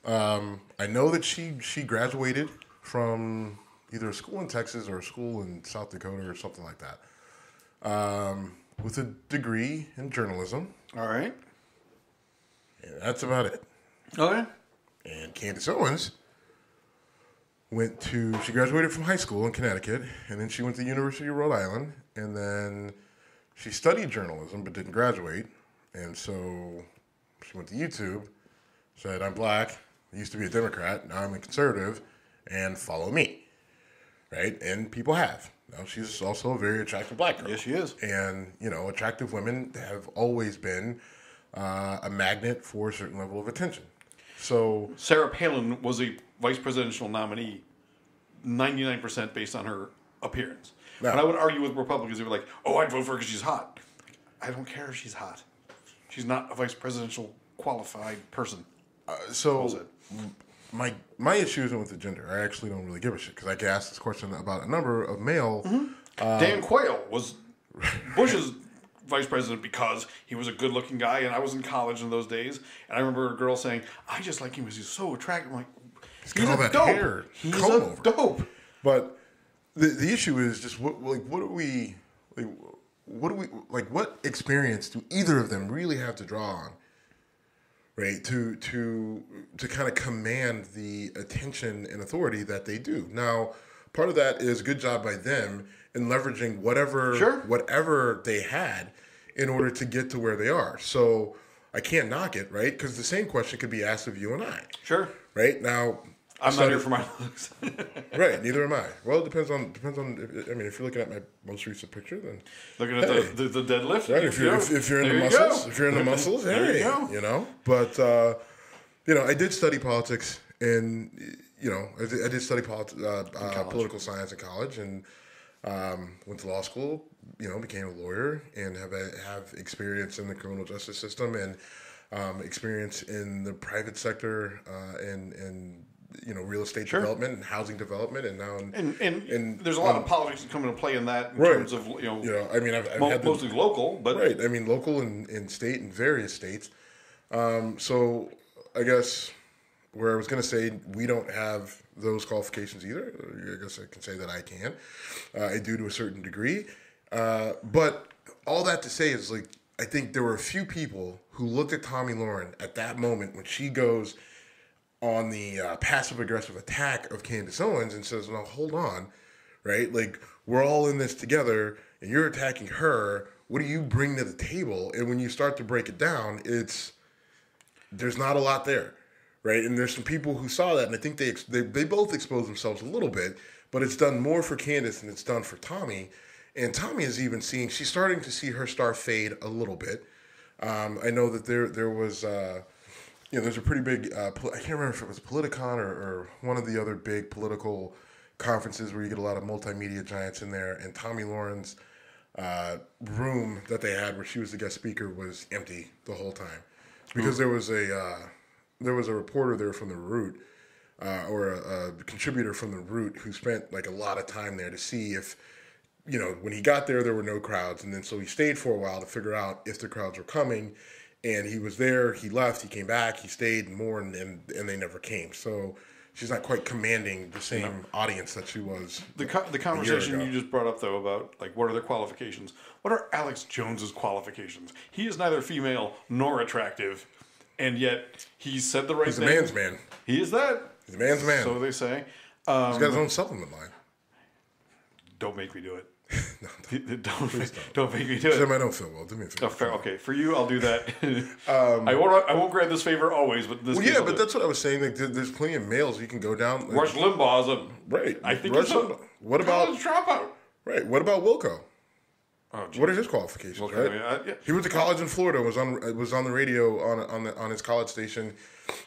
I know that she graduated from either a school in Texas or a school in South Dakota or something like that, with a degree in journalism. All right, and that's about it. Okay. And Candace Owens she graduated from high school in Connecticut, and then she went to the University of Rhode Island, and then she studied journalism but didn't graduate, and so she went to YouTube, said, "I'm black, I used to be a Democrat, now I'm a conservative, and follow me." Right? And people have. Now, she's also a very attractive black girl. Yes, she is. And, attractive women have always been a magnet for a certain level of attention. So Sarah Palin was a vice presidential nominee 99% based on her appearance. Now, and I would argue with Republicans who were like, "Oh, I'd vote for her because she's hot." I don't care if she's hot. She's not a vice presidential qualified person. My issue isn't with the gender. I actually don't really give a shit because I get asked this question about a number of male. Mm-hmm. Dan Quayle was Bush's vice president because he was a good-looking guy, and I was in college in those days, and I remember a girl saying, "I just like him because he's so attractive." I'm like, he's a dope. Hair, he's a dope. But the issue is just what experience do either of them really have to draw on, right? To kind of command the attention and authority that they do. Now, part of that is good job by them in leveraging whatever they had in order to get to where they are. So I can't knock it, right? Because the same question could be asked of you and I. Sure. Right? Now, I'm not here for my looks. Right, neither am I. Well, it depends on. I mean, if you're looking at my most recent picture, then looking at the deadlift, right? If you're in the muscles, hey, you know. But I did study politics, and I did study political science in college, and went to law school. Became a lawyer, and have experience in the criminal justice system, and experience in the private sector, and real estate development and housing development, and now and there's a lot of politics that come into play in that in terms of I mean, I've had mostly local, but right. I mean, local and state and various states. So I guess where I was going to say we don't have those qualifications either. I guess I can say that I can. I do to a certain degree, but all that to say is I think there were a few people who looked at Tomi Lahren at that moment when she goes on the passive-aggressive attack of Candace Owens and says, no, hold on, right? We're all in this together, and you're attacking her. What do you bring to the table? And when you start to break it down, there's not a lot there, right? And there's some people who saw that, and I think they both expose themselves a little bit, but it's done more for Candace than it's done for Tomi. And Tomi is even she's starting to see her star fade a little bit. I know that there was... there's a pretty big, I can't remember if it was Politicon or one of the other big political conferences where you get a lot of multimedia giants in there, and Tomi Lahren's room that they had where she was the guest speaker was empty the whole time. Because there was a reporter there from The Root, or a contributor from The Root who spent a lot of time there to see if, when he got there were no crowds, and then so he stayed for a while to figure out if the crowds were coming. And he was there, he left, he came back, he stayed and more, and they never came. So she's not quite commanding the same audience that she was. The conversation you just brought up, though, about what are their qualifications? What are Alex Jones's qualifications? He is neither female nor attractive, and yet he said the right thing. He's a man's man. He is that. He's a man's man. So they say. He's got his own supplement line. Don't make me do it. No, don't make me do it. I don't feel well. Do me a favor. Oh, fair. Okay, for you, I'll do that. I won't grant this favor always, but this. Well, yeah, but that's what I was saying. There's plenty of males you can go down. Rush Limbaugh is a right. I think he's a what about college dropout? Right. What about Wilco? Oh, what are his qualifications? Wilco, right? I mean, yeah. He went to college in Florida. Was on the radio on his college station,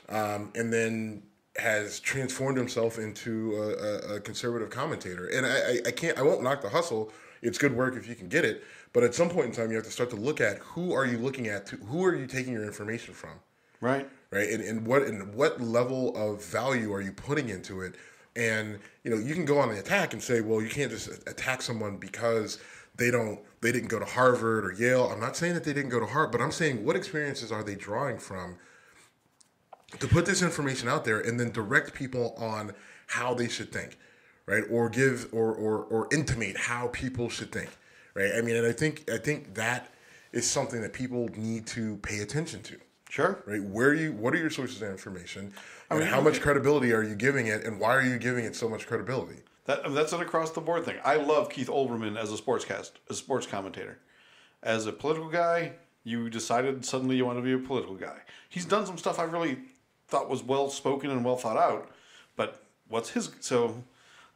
and then has transformed himself into a conservative commentator. And I won't knock the hustle. It's good work if you can get it. But at some point in time, you have to start to look at who are you looking at, who are you taking your information from, right? And what level of value are you putting into it? And you can go on the attack and say, well, you can't just attack someone because they didn't go to Harvard or Yale. I'm not saying that they didn't go to Harvard, but I'm saying what experiences are they drawing from to put this information out there and then direct people on how they should think, right? Or give or intimate how people should think, right? I mean, and I think that is something that people need to pay attention to. Sure. Right? What are your sources of information, and how much credibility are you giving it, and why are you giving it so much credibility? That's an across the board thing. I love Keith Olbermann as a sports commentator. As a political guy, you decided suddenly you want to be a political guy. He's done some stuff I really thought was well spoken and well thought out, but the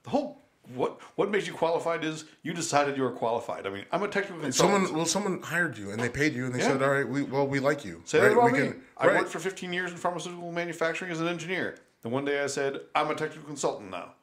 whole what makes you qualified is you decided you were qualified. I mean, I'm a technical consultant. Someone hired you and they paid you and they said, all right, we like you. Say that about me. I worked for 15 years in pharmaceutical manufacturing as an engineer. And one day I said, I'm a technical consultant now.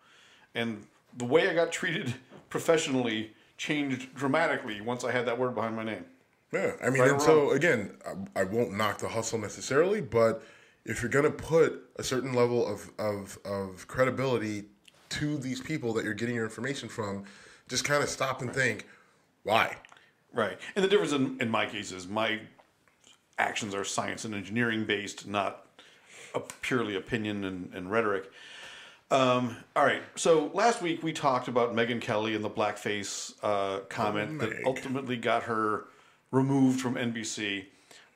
And the way I got treated professionally changed dramatically once I had that word behind my name. Yeah, I mean, and so again, I won't knock the hustle necessarily, but if you're going to put a certain level of credibility to these people that you're getting your information from, just kind of stop and think, why? Right. And the difference in my case is my actions are science and engineering based, not purely opinion and rhetoric. All right. So last week we talked about Megyn Kelly and the blackface comment that ultimately got her removed from NBC.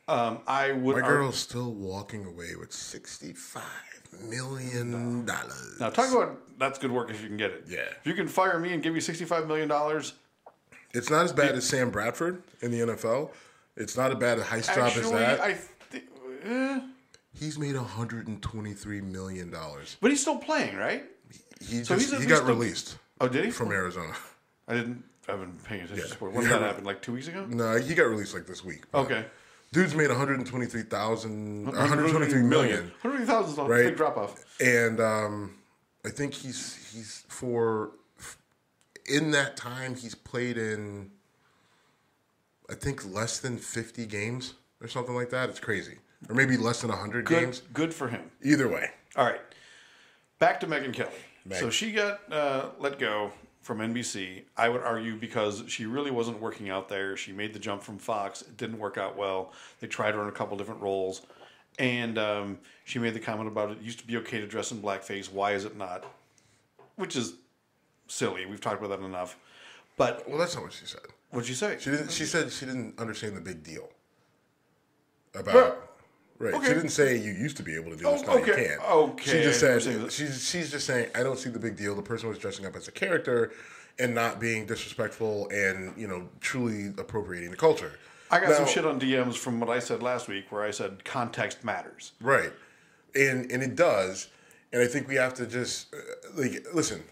My girl's still walking away with $65 million. Now talk about that's good work if you can get it. Yeah. If you can fire me and give me $65 million. It's not as bad as Sam Bradford in the NFL. It's not as bad a heist job as that. He's made $123 million. But he's still playing, right? He got released. Oh, did he? From Arizona. I've been paying attention to sport. When did that happen? Like 2 weeks ago? No, he got released like this week. Okay. Dude's made 123 million. 123,000 is a big drop off. And I think he's in that time he's played in, I think, less than 50 games or something like that. It's crazy. Or maybe less than 100 games. Good for him. Either way. All right. Back to Megyn Kelly. So she got let go from NBC, I would argue, because she really wasn't working out there. She made the jump from Fox. It didn't work out well. They tried her in a couple different roles. And she made the comment about it used to be okay to dress in blackface. Why is it not? Which is silly. We've talked about that enough. But well, that's not what she said. What'd she say? She said she didn't understand the big deal about. Right. Okay. She didn't say you used to be able to do this, now you can't. Okay. She just said she's just saying I don't see the big deal. The person was dressing up as a character and not being disrespectful and, truly appropriating the culture. I got some shit on DMs from what I said last week where I said context matters. Right. And it does. And I think we have to just listen,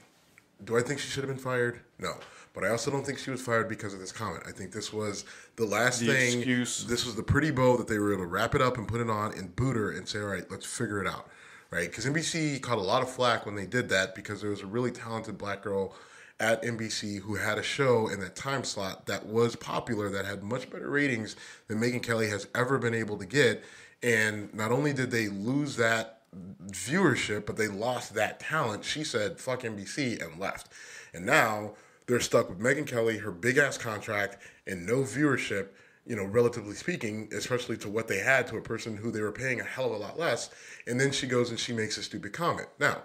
do I think she should have been fired? No. But I also don't think she was fired because of this comment. I think this was the last thing. Excuse. This was the pretty bow that they were able to wrap it up and put it on and boot her and say, all right, let's figure it out. Right? Because NBC caught a lot of flack when they did that because there was a really talented black girl at NBC who had a show in that time slot that was popular, that had much better ratings than Megyn Kelly has ever been able to get. And not only did they lose that viewership, but they lost that talent. She said, fuck NBC, and left. And now they're stuck with Megyn Kelly, her big-ass contract, and no viewership, relatively speaking, especially to what they had to a person who they were paying a hell of a lot less. And then she goes and she makes a stupid comment. Now,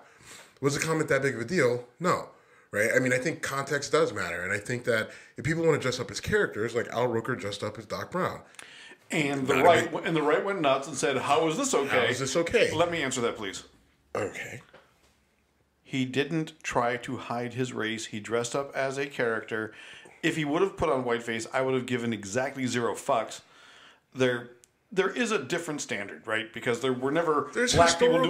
was the comment that big of a deal? No. Right? I mean, I think context does matter. And I think that if people want to dress up as characters, like Al Roker dressed up as Doc Brown. And the right went nuts and said, how is this okay? How is this okay? Let me answer that, please. Okay. He didn't try to hide his race. He dressed up as a character. If he would have put on whiteface, I would have given exactly 0 fucks. There is a different standard, right? Because there were never black people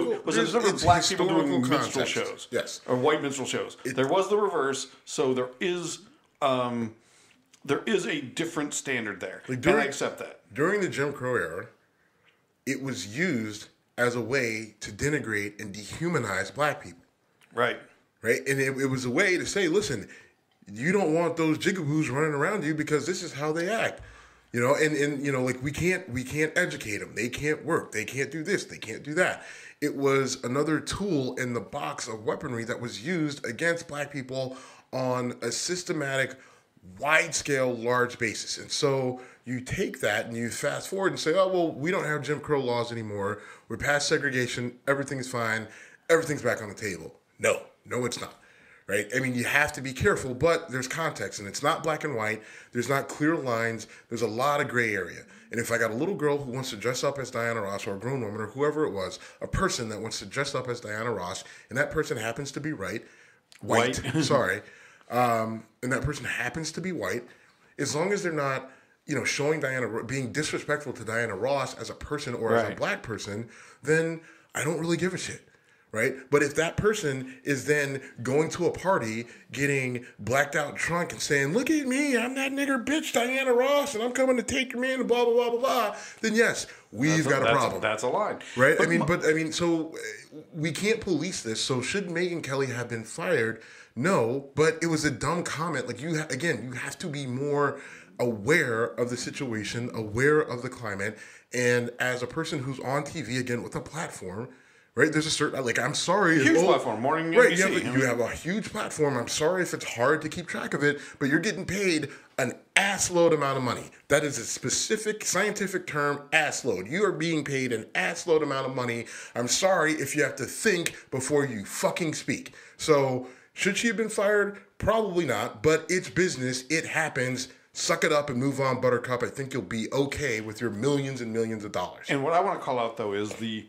doing minstrel shows. Yes. Or white minstrel shows. There was the reverse, so there is a different standard there. And I accept that. During the Jim Crow era, it was used as a way to denigrate and dehumanize black people. Right. Right? And it was a way to say, listen, you don't want those jigaboos running around you because this is how they act. And we can't educate them. They can't work. They can't do this. They can't do that. It was another tool in the box of weaponry that was used against black people on a systematic, wide-scale, large basis. And so you take that and you fast forward and say, oh, well, we don't have Jim Crow laws anymore. We're past segregation. Everything's fine. Everything's back on the table. No, it's not, right? I mean, you have to be careful, but there's context, and it's not black and white. There's not clear lines. There's a lot of gray area. And if I got a little girl who wants to dress up as Diana Ross, or a grown woman, or whoever it was, a person that wants to dress up as Diana Ross, and that person happens to be white, sorry, and that person happens to be white, as long as they're not, showing being disrespectful to Diana Ross as a person or as a black person, then I don't really give a shit. Right? But if that person is then going to a party, getting blacked out drunk and saying, look at me, I'm that nigger bitch Diana Ross, and I'm coming to take your man, and blah, blah, blah, blah, blah, then yes, we've got a problem. That's a line. Right? So we can't police this. So should Megyn Kelly have been fired? No, but it was a dumb comment. Like, you have to be more aware of the situation, aware of the climate, and as a person who's on TV, again, with a platform, right? There's a certain, I'm sorry. Huge platform, morning right, NBC. You have a huge platform. I'm sorry if it's hard to keep track of it, but you're getting paid an assload amount of money. That is a specific scientific term, assload. You are being paid an assload amount of money. I'm sorry if you have to think before you fucking speak. So, should she have been fired? Probably not, but it's business. It happens. Suck it up and move on, Buttercup. I think you'll be okay with your millions and millions of dollars. And what I want to call out, though, is the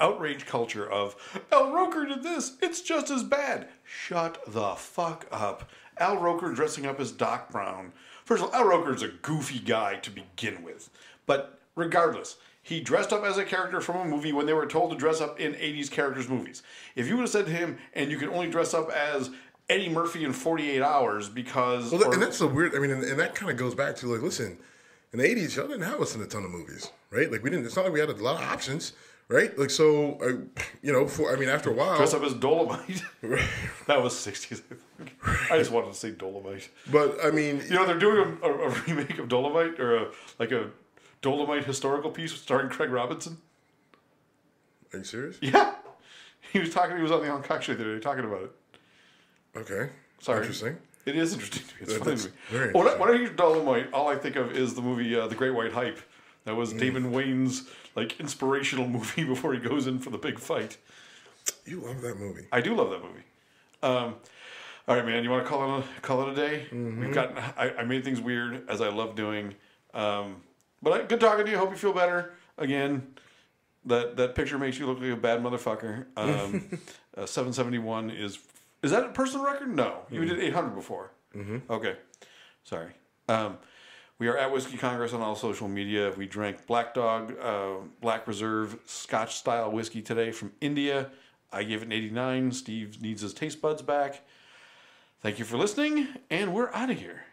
outrage culture of, Al Roker did this, it's just as bad. Shut the fuck up. Al Roker dressing up as Doc Brown. First of all, Al Roker's a goofy guy to begin with. But regardless, he dressed up as a character from a movie when they were told to dress up in 80s characters' movies. If you would have said to him, and you can only dress up as Eddie Murphy in 48 Hours because... Well, and that's so weird. I mean, and that kind of goes back to, like, listen, in the 80s, y'all didn't have us in a ton of movies, right? Like, we didn't, it's not like we had a lot of options, right? Like, so, after a while... Dress up as Dolomite. That was 60s, I think. I just wanted to say Dolomite. But, I mean... They're doing a remake of Dolomite, or a Dolomite historical piece starring Craig Robinson. Are you serious? Yeah. He was on the Hancock Show the other day talking about it. Okay. Sorry. Interesting. It is interesting to me. It's funny to me. Very interesting. When I hear Dolomite, all I think of is the movie The Great White Hype. That was Damon Wayne's inspirational movie before he goes in for the big fight. You love that movie. I do love that movie. All right, man. You want to call it a day? Mm-hmm. We've gotten. I made things weird, as I love doing. But good talking to you. Hope you feel better. Again, that picture makes you look like a bad motherfucker. 771 is that a personal record? No. You did 800 before. Mm-hmm. Okay. Sorry. We are at Whiskey Congress on all social media. We drank Black Dog, Black Reserve, Scotch-style whiskey today from India. I gave it an 89. Steve needs his taste buds back. Thank you for listening, and we're out of here.